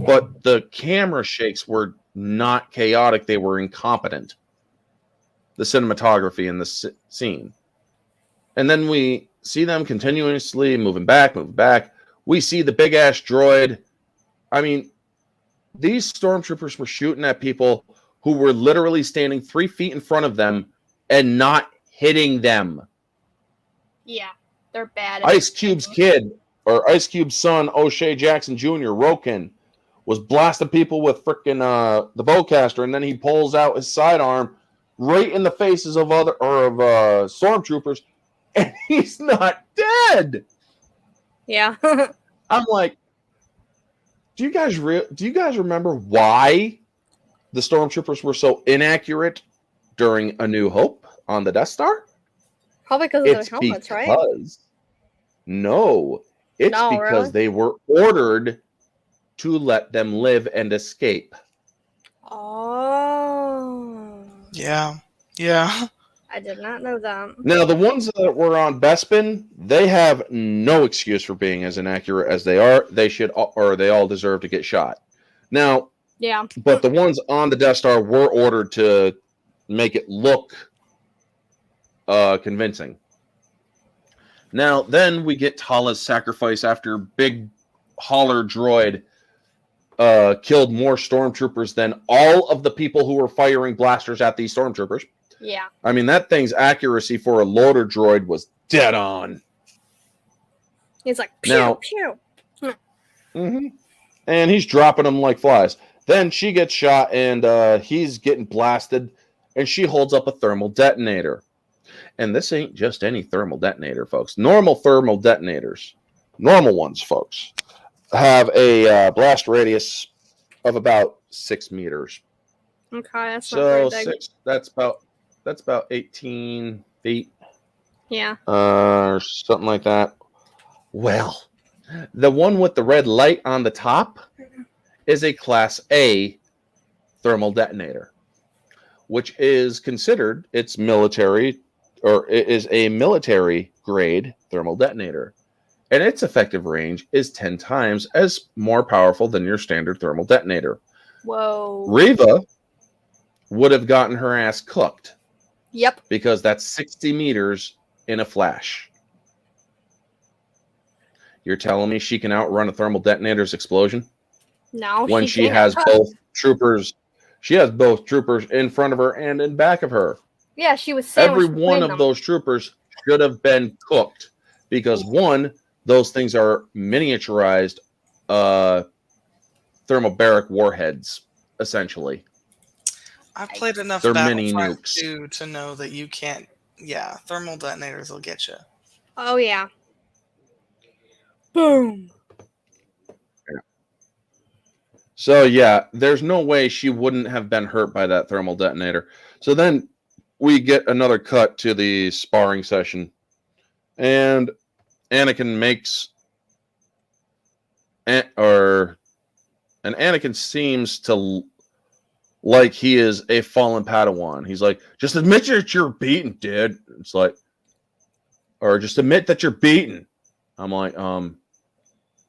But the camera shakes were not chaotic. They were incompetent. The cinematography in the scene. And then we see them continuously moving back. We see the big-ass droid. I mean, these stormtroopers were shooting at people who were literally standing 3 feet in front of them and not hitting them. Yeah, they're bad. At Ice Cube's kid, or Ice Cube's son, O'Shea Jackson Jr., Roken, was blasting people with frickin' the bowcaster, and then he pulls out his sidearm right in the faces of stormtroopers, and he's not dead. Yeah. I'm like, do you guys remember why the stormtroopers were so inaccurate during A New Hope on the Death Star? Probably because of their helmets, right? No, it's because really? they were ordered to let them live and escape. Oh. Yeah. I did not know that. Now, the ones that were on Bespin, they have no excuse for being as inaccurate as they are. They should, or they all deserve to get shot. Now, Yeah. but the ones on the Death Star were ordered to make it look convincing. Now, then we get Tala'S Sacrifice after Big Holler Droid killed more stormtroopers than all of the people who were firing blasters at these stormtroopers. Yeah. I mean, that thing's accuracy for a loader droid was dead on. He's like, pew, Now, pew. Mm-hmm. And he's dropping them like flies. Then she gets shot, and he's getting blasted, and she holds up a thermal detonator. And this ain't just any thermal detonator, folks. Normal thermal detonators, normal ones, folks, have a blast radius of about 6 meters. Okay, that's not So very big. that's about 18 feet. Yeah. Or something like that. Well, the one with the red light on the top is a Class A thermal detonator, which is considered its military, or it is a military grade thermal detonator. And its effective range is 10 times as more powerful than your standard thermal detonator. Whoa. Reva would have gotten her ass cooked. Yep. Because that's 60 meters in a flash. You're telling me she can outrun a thermal detonator's explosion? No, When she has both troopers, she has both troopers in front of her and in back of her. Yeah, she was Every sandwiched one between of them. those troopers should have been cooked because one, those things are miniaturized thermobaric warheads, essentially. I've played enough They're mini Battlefront nukes. 2 to know that you can't. Yeah, thermal detonators will get you. Oh yeah. Boom. So yeah, there's no way she wouldn't have been hurt by that thermal detonator. So then we get another cut to the sparring session, and Anakin Anakin seems to like he is a fallen Padawan. He's like, just admit that you're beaten, dude. It's like, or just admit that you're beaten. I'm like,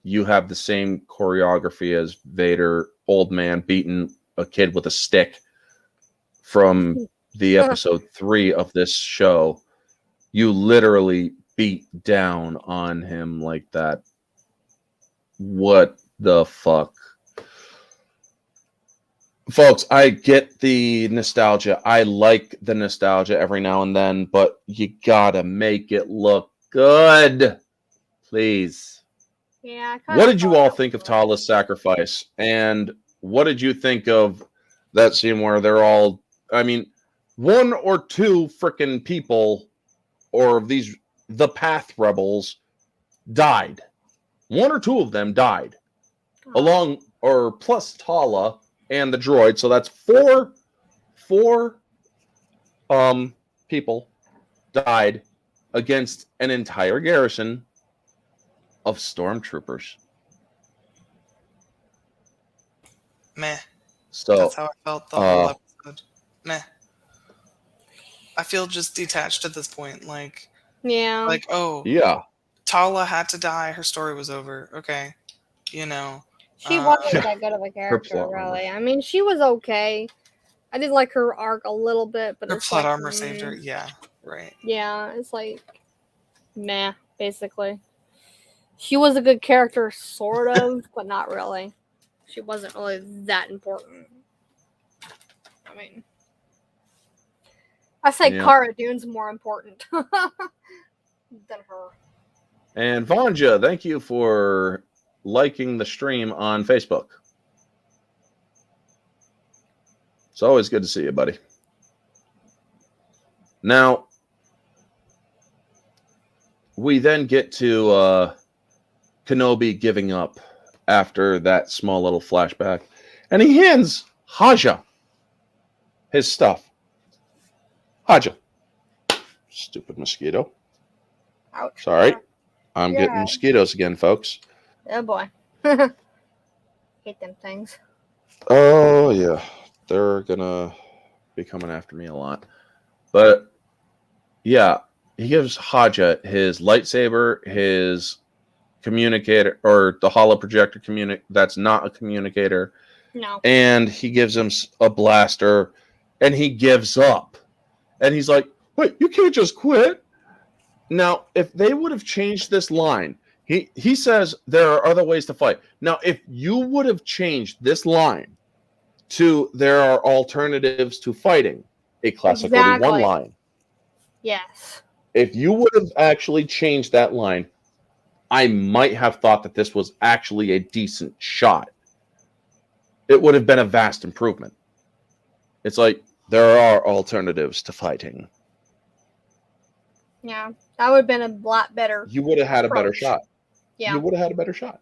you have the same choreography as Vader, old man beating a kid with a stick from the episode 3 of this show. You literally beat down on him like that. What the fuck? Folks, I get the nostalgia. I like the nostalgia every now and then, but you gotta make it look good. Please. Yeah. What did you all think of Tala'S Sacrifice? And what did you think of that scene where they're all, I mean, one or two freaking people or the Path Rebels died. One or two of them died. Plus Tala and the droid. So that's four people died against an entire garrison of stormtroopers. Meh. So that's how I felt the whole episode. Meh. I feel just detached at this point. Like, Yeah. Like, oh, Yeah. Tala had to die. Her story was over. Okay. You know. She wasn't Yeah. that good of a Her character, plot armor. really. I mean, she was okay. I did like her arc a little bit, but Her it's plot like, armor saved her. Yeah. Right. yeah, it's like, meh, basically. She was a good character, sort of, but not really. She wasn't really that important. I mean, I say Yeah. Cara Dune's more important than her. And Vanja, thank you for liking the stream on Facebook. It's always good to see you, buddy. Now, we then get to Kenobi giving up after that small little flashback. And he hands Haja his stuff. Haja. Stupid mosquito. Ouch. Sorry. I'm Yeah. getting mosquitoes again, folks. Oh boy. Hate them things. Oh, yeah. They're going to be coming after me a lot. But, yeah, he gives Haja his lightsaber, his communicator, or the holo projector that's not a communicator, No. and he gives him a blaster, and he gives up. And he's like, wait, you can't just quit. Now, if they would have changed this line, he says there are other ways to fight. Now, if you would have changed this line to there are alternatives to fighting, a classic Exactly. Obi-Wan line. Yes. If you would have actually changed that line, I might have thought that this was actually a decent shot. It would have been a vast improvement. It's like, there are alternatives to fighting. Yeah. That would have been a lot better. You would have had a better Approach. shot. Yeah. You would have had a better shot.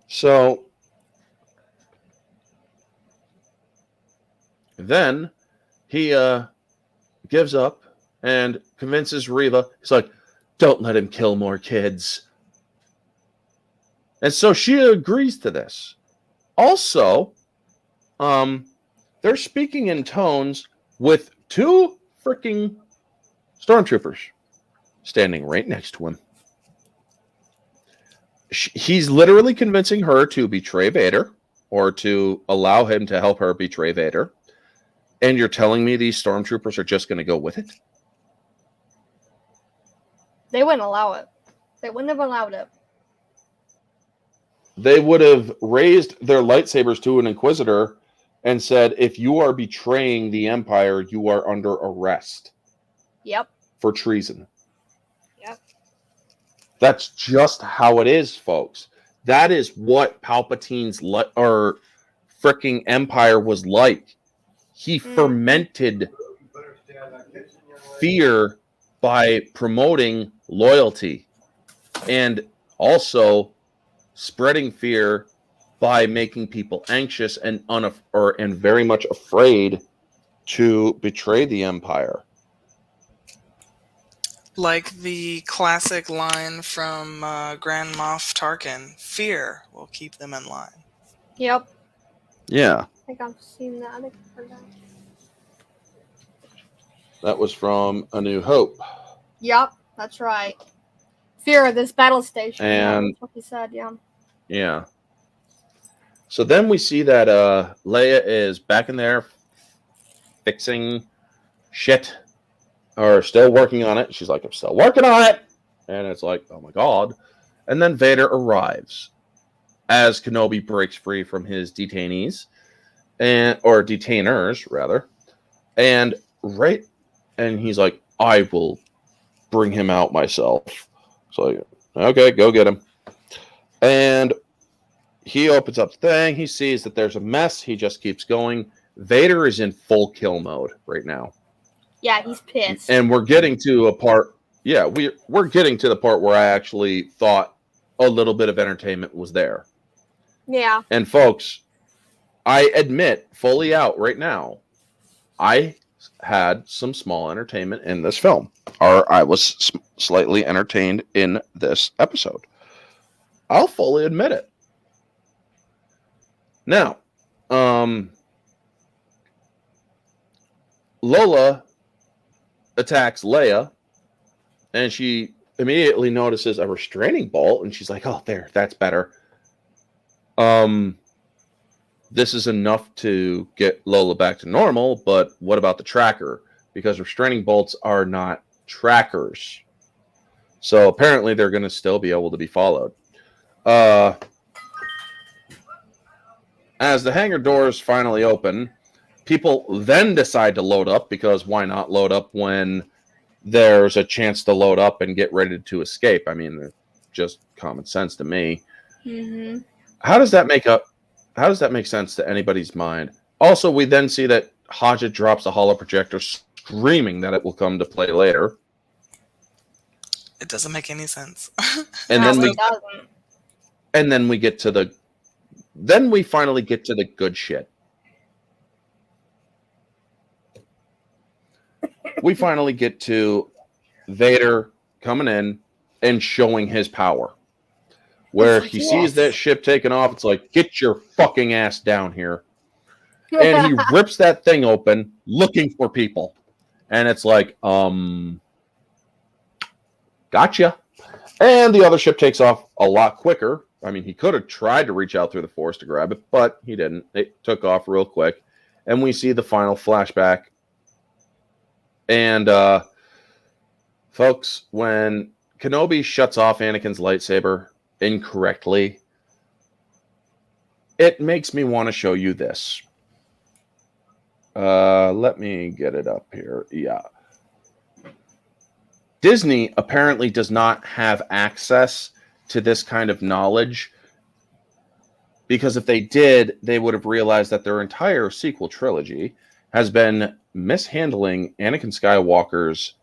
So then he gives up and convinces Reva. He's like, don't let him kill more kids. And so she agrees to this. Also, they're speaking in tones with two freaking stormtroopers standing right next to him. He's literally convincing her to betray Vader or to allow him to help her betray Vader. And you're telling me these stormtroopers are just going to go with it? They wouldn't allow it. They wouldn't have allowed it. They would have raised their lightsabers to an Inquisitor and said, if you are betraying the Empire, you are under arrest. Yep. For treason. Yep. That's just how it is, folks. That is what Palpatine's freaking Empire was like. He fermented fear by promoting loyalty and also spreading fear by making people anxious and very much afraid to betray the Empire. Like the classic line from Grand Moff Tarkin, fear will keep them in line. Yep. Yeah. I think I've seen that. I think I've heard that. That was from A New Hope. Yep, that's right. Fear of this battle station. And that's what he said, yeah. Yeah. So then we see that Leia is back in there fixing shit, or still working on it. She's like, I'm still working on it. And it's like, oh my God. And then Vader arrives as Kenobi breaks free from his detainees, or detainers, rather. And he's like, I will bring him out myself. So, okay, go get him. And he opens up the thing. He sees that there's a mess. He just keeps going. Vader is in full kill mode right now. Yeah, he's pissed. And we're getting to a part. Yeah, we're getting to the part where I actually thought a little bit of entertainment was there. Yeah. And folks, I admit fully out right now, I had some small entertainment in this film, or I was slightly entertained in this episode. I'll fully admit it. Now, Lola attacks Leia, and she immediately notices a restraining bolt, and she's like, "Oh, there, that's better." This is enough to get Lola back to normal, but what about the tracker? Because restraining bolts are not trackers. So apparently they're going to still be able to be followed. As the hangar doors finally open, people then decide to load up, because why not load up when there's a chance to load up and get ready to escape? I mean, just common sense to me. Mm-hmm. How does that make sense to anybody's mind? Also, we then see that Haja drops a holo projector, screaming that it will come to play later. It doesn't make any sense. And then doesn't. and then we get to the then we finally get to the good shit. We finally get to Vader coming in and showing his power. Where he sees that ship taking off, it's like, get your fucking ass down here. And he rips that thing open looking for people. And it's like, gotcha. And the other ship takes off a lot quicker. I mean, he could have tried to reach out through the Force to grab it, but he didn't. It took off real quick. And we see the final flashback. And, folks, when Kenobi shuts off Anakin's lightsaber incorrectly, it makes me want to show you this. Let me get it up here. Yeah. Disney apparently does not have access to this kind of knowledge, because if they did, they would have realized that their entire sequel trilogy has been mishandling Anakin Skywalker's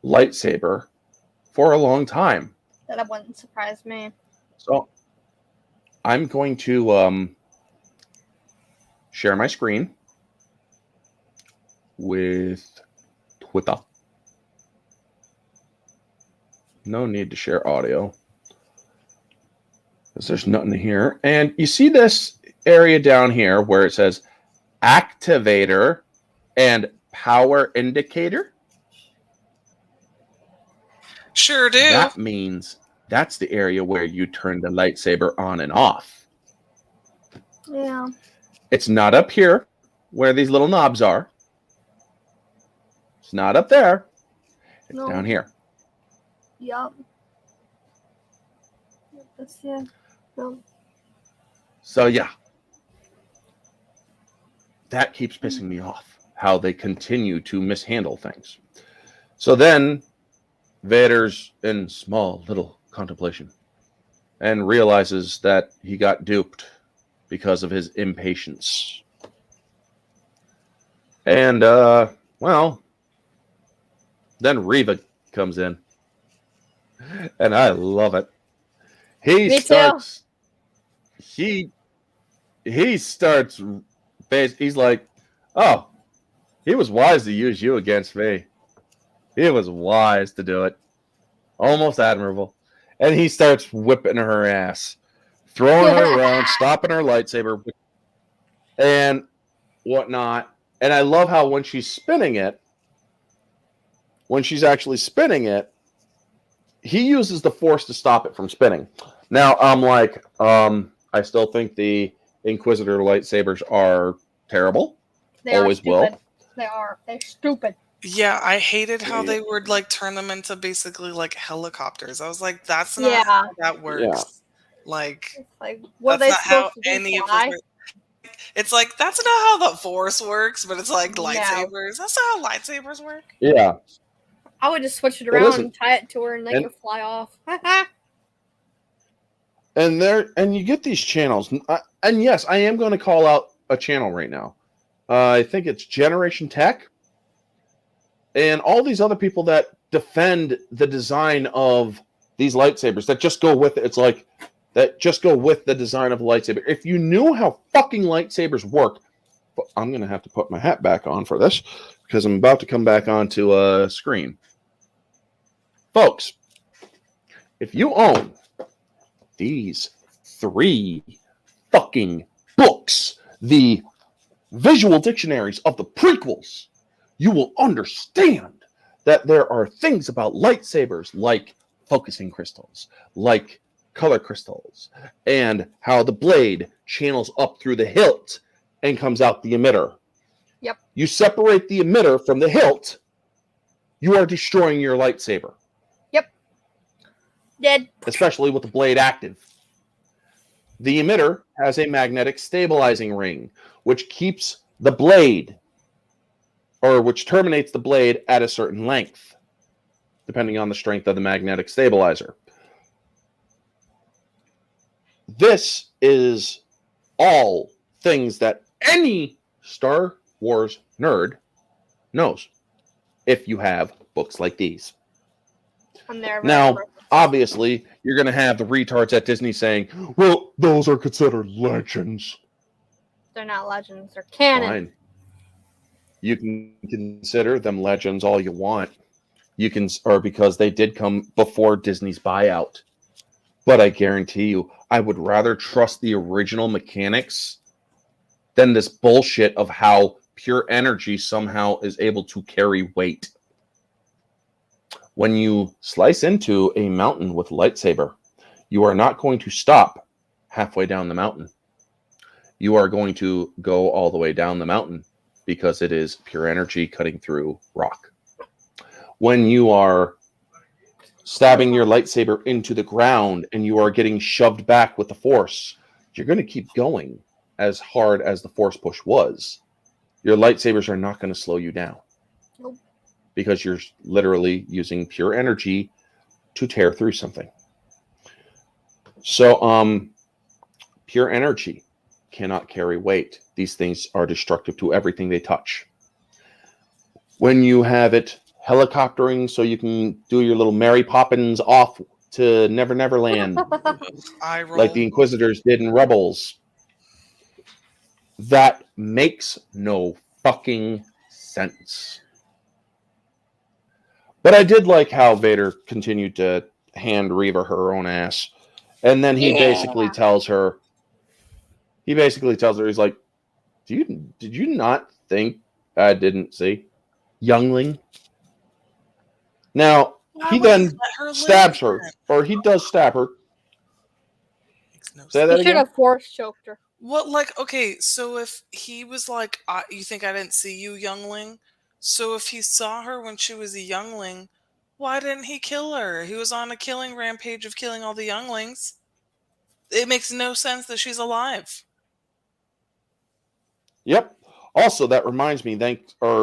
lightsaber for a long time. That wouldn't surprise me. So I'm going to share my screen with Twitter. No need to share audio, because there's nothing here. And you see this area down here where it says activator and power indicator? Sure do. That means that's the area where you turn the lightsaber on and off. Yeah. It's not up here where these little knobs are. It's not up there. It's No. down here. Yup. That's yeah. No. So yeah. That keeps pissing me off, how they continue to mishandle things. So then Vader's in small little contemplation and realizes that he got duped because of his impatience. And, well, then Reva comes in. And I love it. He starts he's like, oh, he was wise to use you against me. He was wise to do it. Almost admirable. And he starts whipping her ass, throwing her around, stopping her lightsaber, and whatnot. And I love how when she's spinning it, when she's actually spinning it, he uses the Force to stop it from spinning. Now, I'm like, I still think the Inquisitor lightsabers are terrible. They Always are will. stupid. They are. They're stupid. Yeah, I hated how they would like turn them into basically like helicopters. I was like, that's not how that works. Yeah. Like, It's like, what are that's they not how supposed to do? any of Fly? them. It's like that's not how the Force works, but it's like No. lightsabers. That's not how lightsabers work. Yeah. I would just switch it around isn't. and tie it to her and make And- her fly off. And you get these channels. And yes, I am going to call out a channel right now. I think it's Generation Tech. And all these other people that defend the design of these lightsabers that just go with it. It's like, that just go with the design of a lightsaber. If you knew how fucking lightsabers work, but I'm going to have to put my hat back on for this, because I'm about to come back onto a screen. Folks, if you own these 3 fucking books, the visual dictionaries of the prequels, you will understand that there are things about lightsabers like focusing crystals, like color crystals, and how the blade channels up through the hilt and comes out the emitter. Yep. You separate the emitter from the hilt, you are destroying your lightsaber. Dead. Especially with the blade active. The emitter has a magnetic stabilizing ring, which keeps the blade, or which terminates the blade at a certain length, depending on the strength of the magnetic stabilizer. This is all things that any Star Wars nerd knows if you have books like these. And they're Now, very obviously, you're going to have the retards at Disney saying, well, those are considered legends. they're not legends. They're canon. Fine. You can consider them legends all you want. You can, or because they did come before Disney's buyout. But I guarantee you, I would rather trust the original mechanics than this bullshit of how pure energy somehow is able to carry weight. When you slice into a mountain with a lightsaber, you are not going to stop halfway down the mountain. You are going to go all the way down the mountain because it is pure energy cutting through rock. When you are stabbing your lightsaber into the ground and you are getting shoved back with the Force, you're going to keep going as hard as the Force push was. Your lightsabers are not going to slow you down. Nope. Because you're literally using pure energy to tear through something. So, pure energy cannot carry weight. These things are destructive to everything they touch. When you have it helicoptering so you can do your little Mary Poppins off to Never Never Land, Eye roll. like the Inquisitors did in Rebels, that makes no fucking sense. But I did like how Vader continued to hand Reva her own ass. And then he basically tells her, he's like, did you not think I didn't see? Youngling? Now, Why he would then let her stabs live her, then? or he does stab her. Makes no Say sense. that He should again? have force choked her. What, like, okay, so if he was like, you think I didn't see you, youngling? So if he saw her when she was a youngling, why didn't he kill her? He was on a killing rampage of killing all the younglings. It makes no sense that she's alive. Yep. Also, that reminds me,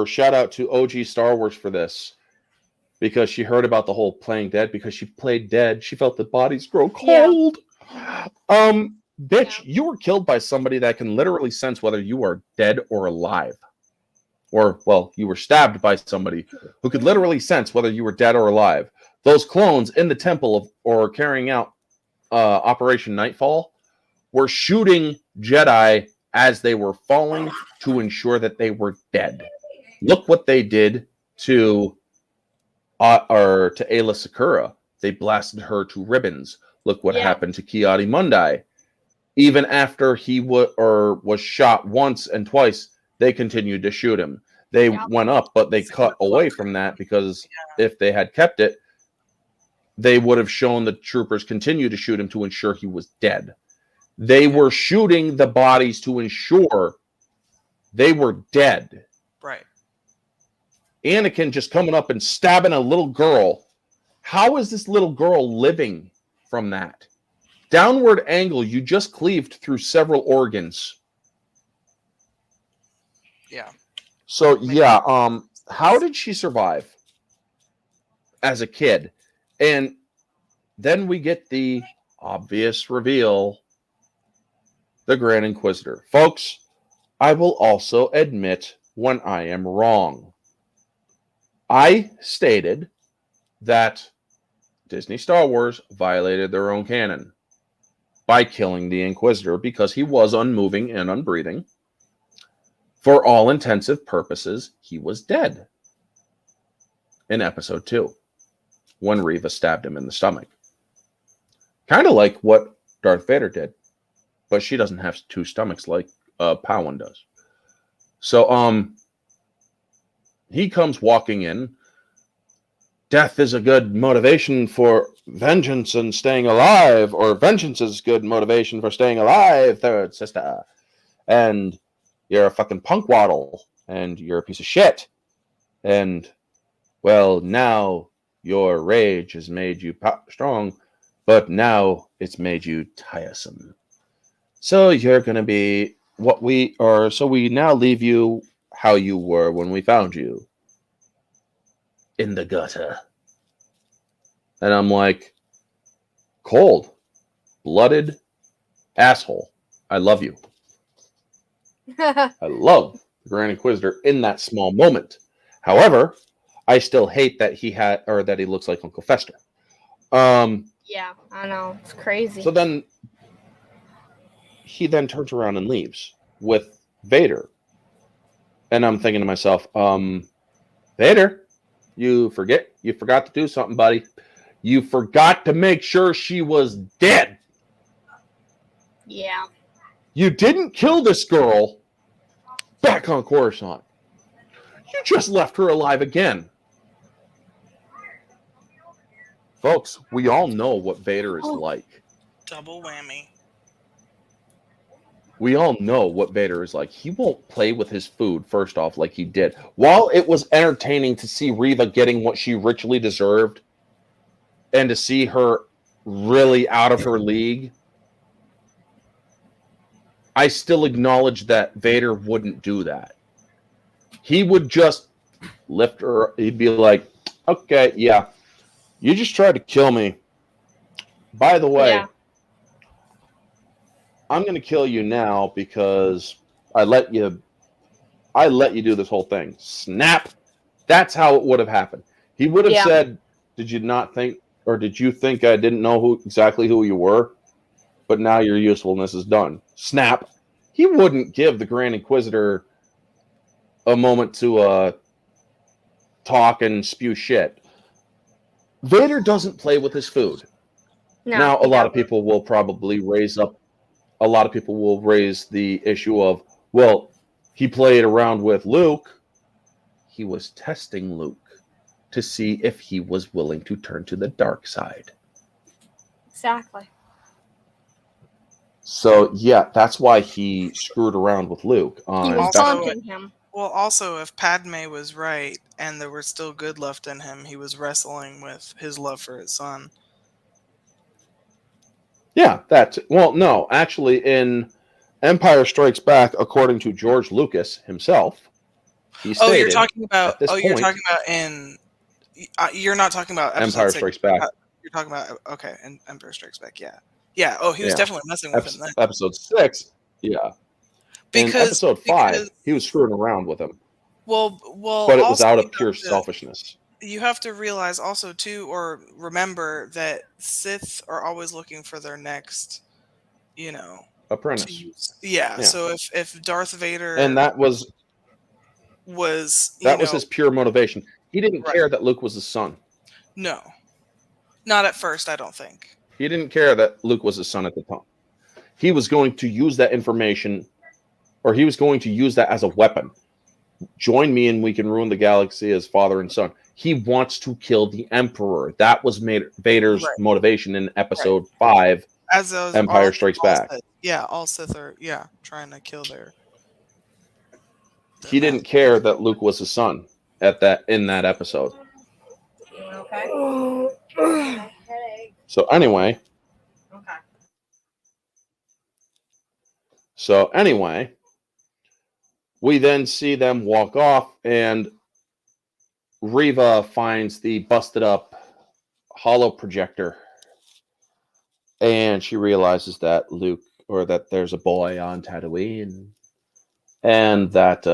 shout out to OG Star Wars for this. Because she heard about the whole playing dead, because she played dead, she felt the bodies grow cold. Bitch, you were killed by somebody that can literally sense whether you are dead or alive. Or, well, you were stabbed by somebody who could literally sense whether you were dead or alive. Those clones in the temple or carrying out Operation Nightfall were shooting Jedi as they were falling to ensure that they were dead. Look what they did to Ayla Secura. They blasted her to ribbons. Look what happened to Ki-Adi Mundi. Even after he was shot once and twice, they continued to shoot him. They went up, but they cut away from that because if they had kept it, they would have shown the troopers continue to shoot him to ensure he was dead. They were shooting the bodies to ensure they were dead. Right. Anakin just coming up and stabbing a little girl. How is this little girl living from that? Downward angle, you just cleaved through several organs. Yeah. So, yeah, how did she survive as a kid? And then we get the obvious reveal, the Grand Inquisitor. Folks, I will also admit when I am wrong. I stated that Disney Star Wars violated their own canon by killing the Inquisitor because he was unmoving and unbreathing. For all intensive purposes, he was dead in episode 2 when Reva stabbed him in the stomach. Kind of like what Darth Vader did, but she doesn't have two stomachs like Powan does. So, he comes walking in. death is a good motivation for vengeance and staying alive, or vengeance is good motivation for staying alive, third sister. And you're a fucking punk waddle, and you're a piece of shit. And, well, now your rage has made you strong, but now it's made you tiresome. So you're going to be what we are. So we now leave you how you were when we found you. In the gutter. And I'm like, cold, blooded asshole. I love you. I love the Grand Inquisitor in that small moment. However, I still hate that he looks like Uncle Fester. Yeah, I know. It's crazy. So then he then turns around and leaves with Vader. And I'm thinking to myself, Vader, you forgot to do something, buddy. You forgot to make sure she was dead. Yeah. You didn't kill this girl back on Coruscant. You just left her alive again. Folks, we all know what Vader is like. Double whammy. We all know what Vader is like. He won't play with his food, first off, like he did. While it was entertaining to see Reva getting what she richly deserved, and to see her really out of her league, I still acknowledge that Vader wouldn't do that. He would just lift her. He'd be like, okay, yeah, you just tried to kill me. By the way, Yeah. I'm going to kill you now because I let you do this whole thing. Snap. That's how it would have happened. He would have said, did you not think, or did you think I didn't know exactly who you were? But now your usefulness is done. Snap. He wouldn't give the Grand Inquisitor a moment to talk and spew shit. Vader doesn't play with his food. No, Now, a lot of people will probably raise the issue of, well, he played around with Luke. He was testing Luke to see if he was willing to turn to the dark side. Exactly. So, yeah, that's why he screwed around with Luke. He was Also- taunting him. Well, also, if Padme was right and there was still good left in him, he was wrestling with his love for his son. Yeah, well, no, actually, in Empire Strikes Back, according to George Lucas himself, he stated, You're talking about. at this You're point- talking about in. You're not talking about episode Empire 6. Strikes Back. You're talking about in Empire Strikes Back. Yeah, yeah. Oh, he was Yeah. definitely messing with him then. Episode 6, yeah. In episode 5, he was screwing around with him, well, but it was also out of you pure have to- selfishness. You have to realize also too, or remember that Sith are always looking for their next, to Apprentice. use. Yeah. So if Darth Vader And that was was his pure motivation. He didn't care that Luke was his son. No, not at first. I don't think. He didn't care that Luke was his son at the time. He was going to use that information, or he was going to use that as a weapon. Join me and we can ruin the galaxy as father and son. He wants to kill the Emperor. That was Vader's motivation in episode 5, As those Empire Strikes Back. Sith, all Sith are trying to kill their He didn't care that Luke was his son in that episode. Okay. So anyway, we then see them walk off, and Reva finds the busted up holo projector, and she realizes that that there's a boy on Tatooine, and that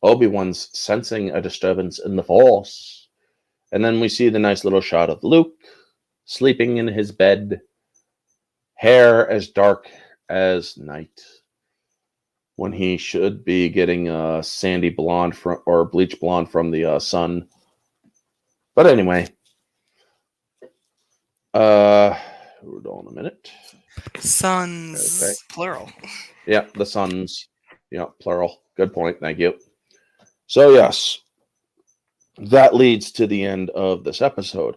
Obi-Wan's sensing a disturbance in the Force. And then we see the nice little shot of Luke sleeping in his bed, hair as dark as night, when he should be getting sandy blonde or bleach blonde from the sun. But anyway, hold on a minute. Sons, Okay. plural. Yeah, the sons. Yeah, plural. Good point. Thank you. So yes, that leads to the end of this episode.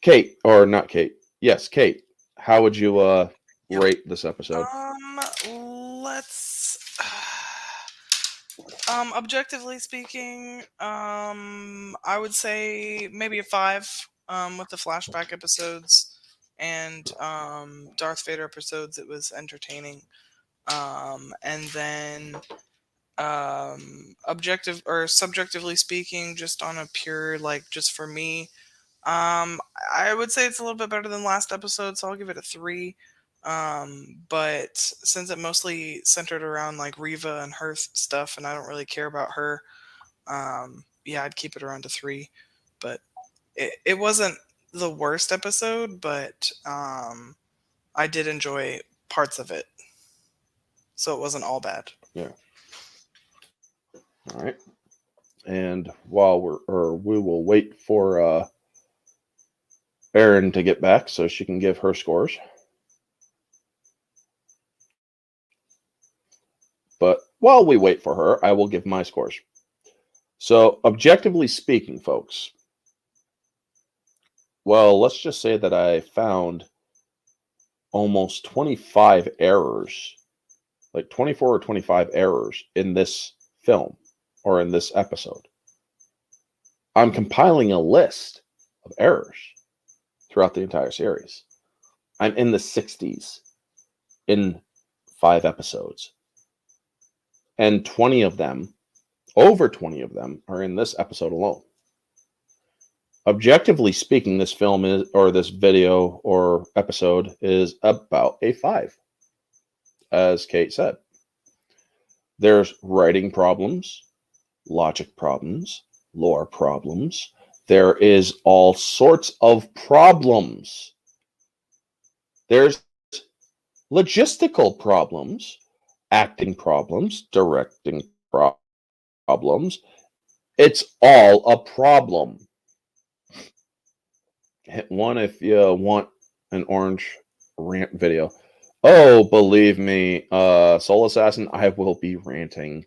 Kate, or not Kate. Yes, Kate. How would you rate this episode? Let's objectively speaking, I would say maybe a 5 with the flashback episodes and Darth Vader episodes. It was entertaining. And then objective or subjectively speaking, just on a pure like just for me, I would say it's a little bit better than last episode, so I'll give it a 3. But since it mostly centered around like Reva and her stuff, and I don't really care about her, yeah, I'd keep it around a 3. But it wasn't the worst episode, but I did enjoy parts of it, so it wasn't all bad. Yeah. All right. And while we will wait for Erin to get back so she can give her scores. But while we wait for her, I will give my scores. So, objectively speaking, folks, well, let's just say that I found almost 25 errors, like 24 or 25 errors in this film or in this episode. I'm compiling a list of errors throughout the entire series. I'm in the 60s in 5 episodes. And 20 of them, over 20 of them, are in this episode alone. Objectively speaking, this film is, or this video or episode is about a 5, as Kate said. There's writing problems, logic problems, lore problems. There is all sorts of problems. There's logistical problems, acting problems, directing problems. It's all a problem. Hit 1 if you want an orange rant video. Oh, believe me, Soul Assassin, I will be ranting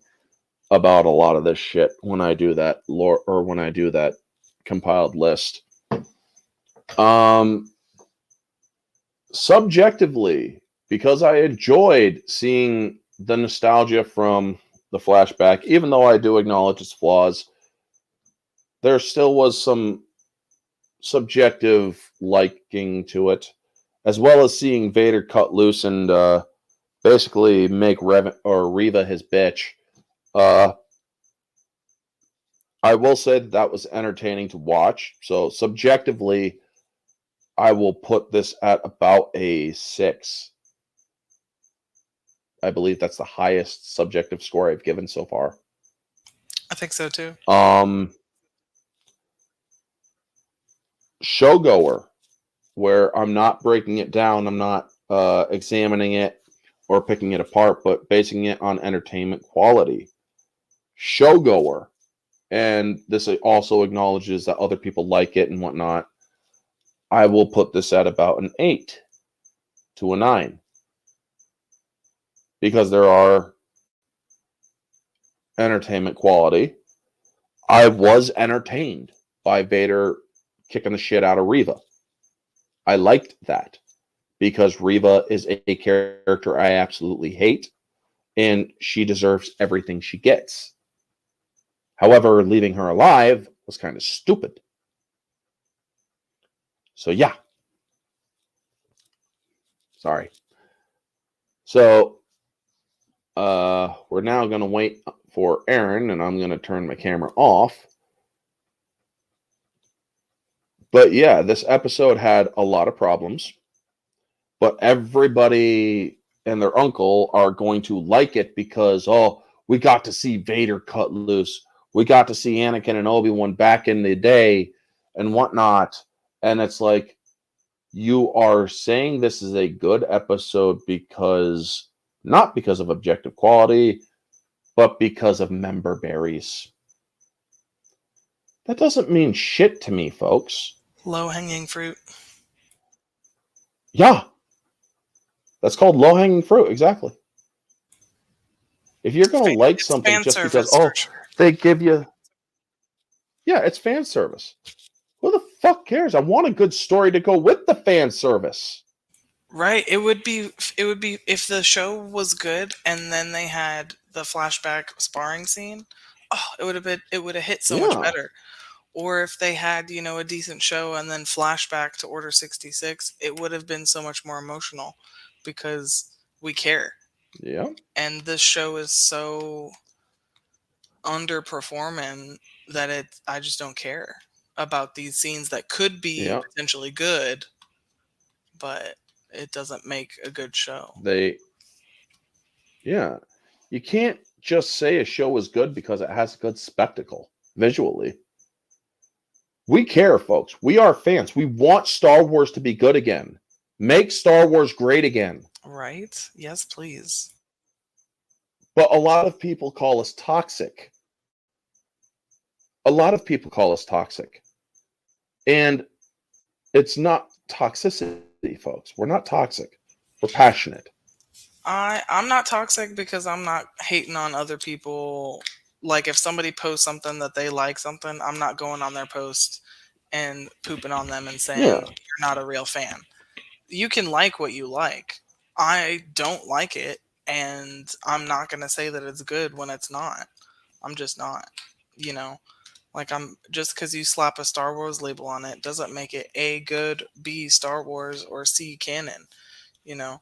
about a lot of this shit when I do that lore or when I do that compiled list. Subjectively, because I enjoyed seeing the nostalgia from the flashback, even though I do acknowledge its flaws, there still was some subjective liking to it, as well as seeing Vader cut loose and basically make Reva his bitch. I will say that was entertaining to watch. So subjectively, I will put this at about a 6. I believe that's the highest subjective score I've given so far. I think so too. Showgoer, where I'm not breaking it down, I'm not examining it or picking it apart, but basing it on entertainment quality. Showgoer, and this also acknowledges that other people like it and whatnot. I will put this at about an 8 to a 9. Because there are entertainment quality. I was entertained by Vader kicking the shit out of Reva. I liked that because Reva is a character I absolutely hate, and she deserves everything she gets. However, leaving her alive was kind of stupid. So yeah. Sorry. So we're now going to wait for Erin, and I'm going to turn my camera off. But yeah, this episode had a lot of problems, but everybody and their uncle are going to like it because, oh, we got to see Vader cut loose. We got to see Anakin and Obi-Wan back in the day and whatnot. And it's like, you are saying this is a good episode because, not because of objective quality, but because of member berries. That doesn't mean shit to me, folks. Low-hanging fruit. Yeah. That's called low-hanging fruit, exactly. If you're going to like something just because, oh, they give you... Yeah, it's fan service. Who the fuck cares? I want a good story to go with the fan service. Right. It would be if the show was good and then they had the flashback sparring scene. Oh, it would have hit so much Yeah. better. Or if they had, a decent show and then flashback to Order 66, it would have been so much more emotional because we care. Yeah. And this show is so underperforming that I just don't care about these scenes that could be Yeah. potentially good, but it doesn't make a good show. Yeah. You can't just say a show is good because it has a good spectacle visually. We care, folks. We are fans. We want Star Wars to be good again. Make Star Wars great again. Right? Yes, please. But a lot of people call us toxic. And it's not toxicity, folks. We're not toxic. We're passionate. I'm not toxic because I'm not hating on other people. Like if somebody posts something that they like something, I'm not going on their post and pooping on them and saying you're not a real fan. You can like what you like. I don't like it, and I'm not going to say that it's good when it's not. I'm just not, Like I'm just because you slap a Star Wars label on it doesn't make it A, good, B, Star Wars, or C, canon, Yeah.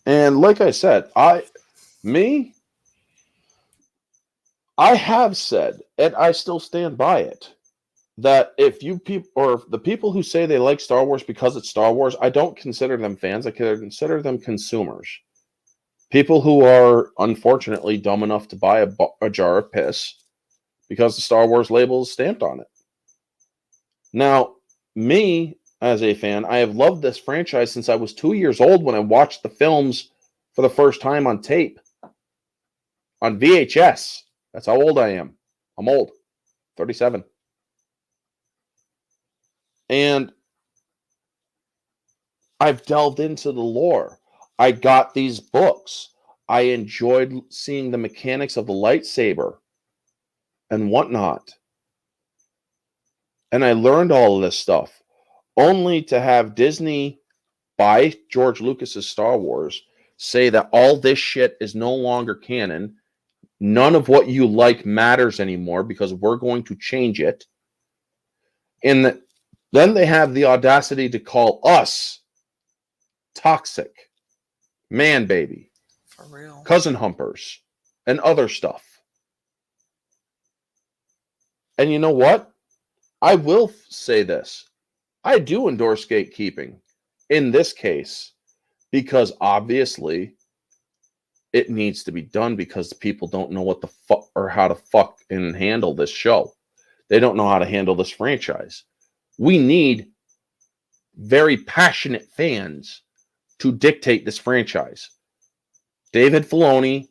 And like I said, I have said, and I still stand by it, that if you people, or the people who say they like Star Wars because it's Star Wars, I don't consider them fans. I consider them consumers. People who are unfortunately dumb enough to buy a jar of piss because the Star Wars label is stamped on it. Now, me as a fan, I have loved this franchise since I was 2 years old when I watched the films for the first time on tape, on VHS. That's how old I am. I'm old, 37. And I've delved into the lore. I got these books. I enjoyed seeing the mechanics of the lightsaber and whatnot. And I learned all of this stuff only to have Disney, by George Lucas's Star Wars, say that all this shit is no longer canon. None of what you like matters anymore because we're going to change it. And then they have the audacity to call us toxic, man baby, for real, cousin humpers, and other stuff. And you know what? I will say this. I do endorse gatekeeping in this case because obviously it needs to be done because people don't know what the fuck or how to fuck and handle this show. They don't know how to handle this franchise. We need very passionate fans to dictate this franchise. David Filoni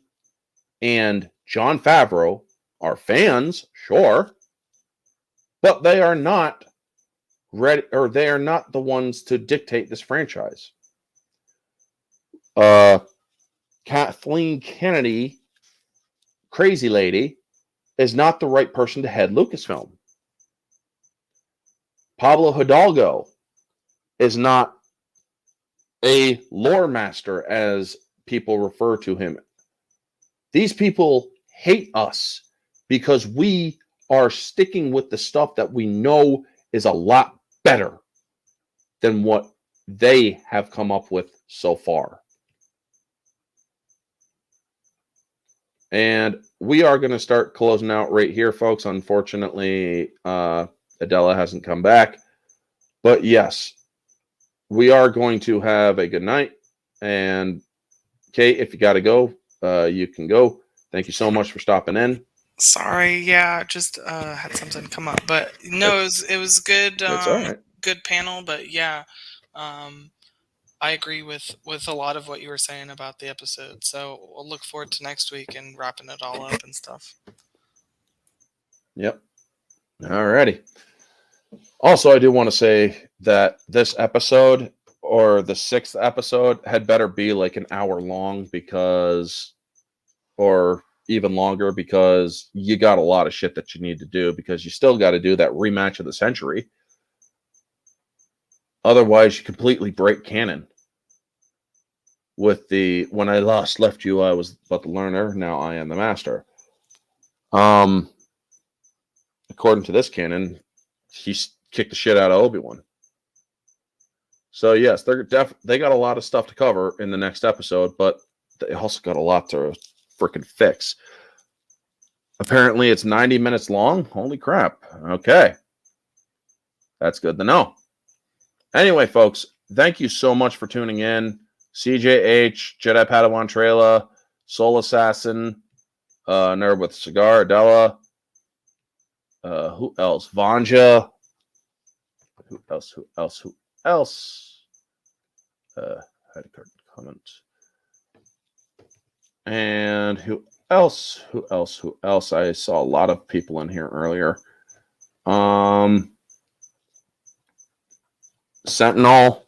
and Jon Favreau are fans, sure, but they are not ready, or they are not the ones to dictate this franchise. Kathleen Kennedy, crazy lady, is not the right person to head Lucasfilm. Pablo Hidalgo is not a lore master, as people refer to him. These people hate us because we are sticking with the stuff that we know is a lot better than what they have come up with so far. And we are going to start closing out right here, folks. Unfortunately, Adela hasn't come back. But yes, we are going to have a good night. And Kate, if you got to go, you can go. Thank you so much for stopping in. Sorry, yeah, just had something come up, but no, it was good. That's all right. Good panel, but yeah, I agree with a lot of what you were saying about the episode. So we'll look forward to next week and wrapping it all up and stuff. Yep. All righty. Also, I do want to say that this episode, or the 6th episode, had better be like an hour long, because, or even longer because you got a lot of shit that you need to do because you still got to do that rematch of the century. Otherwise, you completely break canon. With the when I left you, I was but the learner. Now I am the master. According to this canon, he kicked the shit out of Obi-Wan. So yes, they got a lot of stuff to cover in the next episode, but they also got a lot to freaking fix. Apparently, it's 90 minutes long. Holy crap! Okay, that's good to know. Anyway, folks, thank you so much for tuning in. CJH, Jedi Padawan Trailer, Soul Assassin, Nerd with Cigar, Adela. Who else? Vanja. Who else? Had a comment. And who else? I saw a lot of people in here earlier. Sentinel.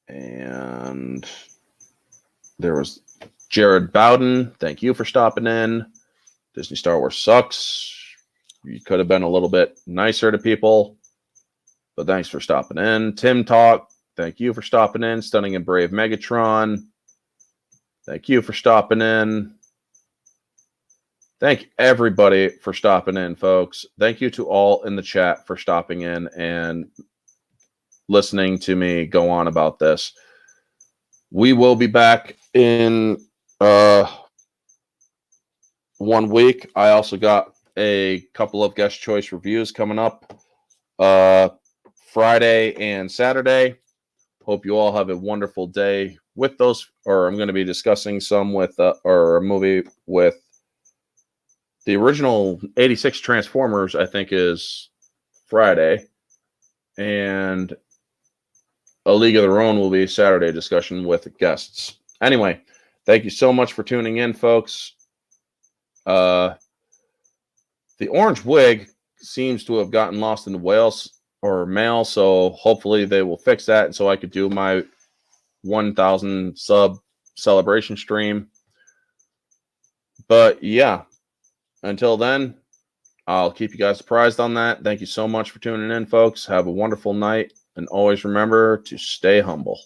And there was Jared Bowden. Thank you for stopping in. Disney Star Wars sucks. You could have been a little bit nicer to people, but thanks for stopping in. Tim Talk. Thank you for stopping in. Stunning and Brave Megatron. Thank you for stopping in. Thank everybody for stopping in, folks. Thank you to all in the chat for stopping in and listening to me go on about this. We will be back in 1 week. I also got a couple of guest choice reviews coming up Friday and Saturday. Hope you all have a wonderful day with those, or I'm going to be discussing some with, or a movie with the original 86 Transformers, I think is Friday. And A League of Their Own will be Saturday discussion with guests. Anyway, thank you so much for tuning in, folks. The orange wig seems to have gotten lost in the whales or mail, so hopefully they will fix that, and so I could do my 1,000 sub celebration stream. But yeah, until then, I'll keep you guys surprised on that. Thank you so much for tuning in, folks. Have a wonderful night, and always remember to stay humble.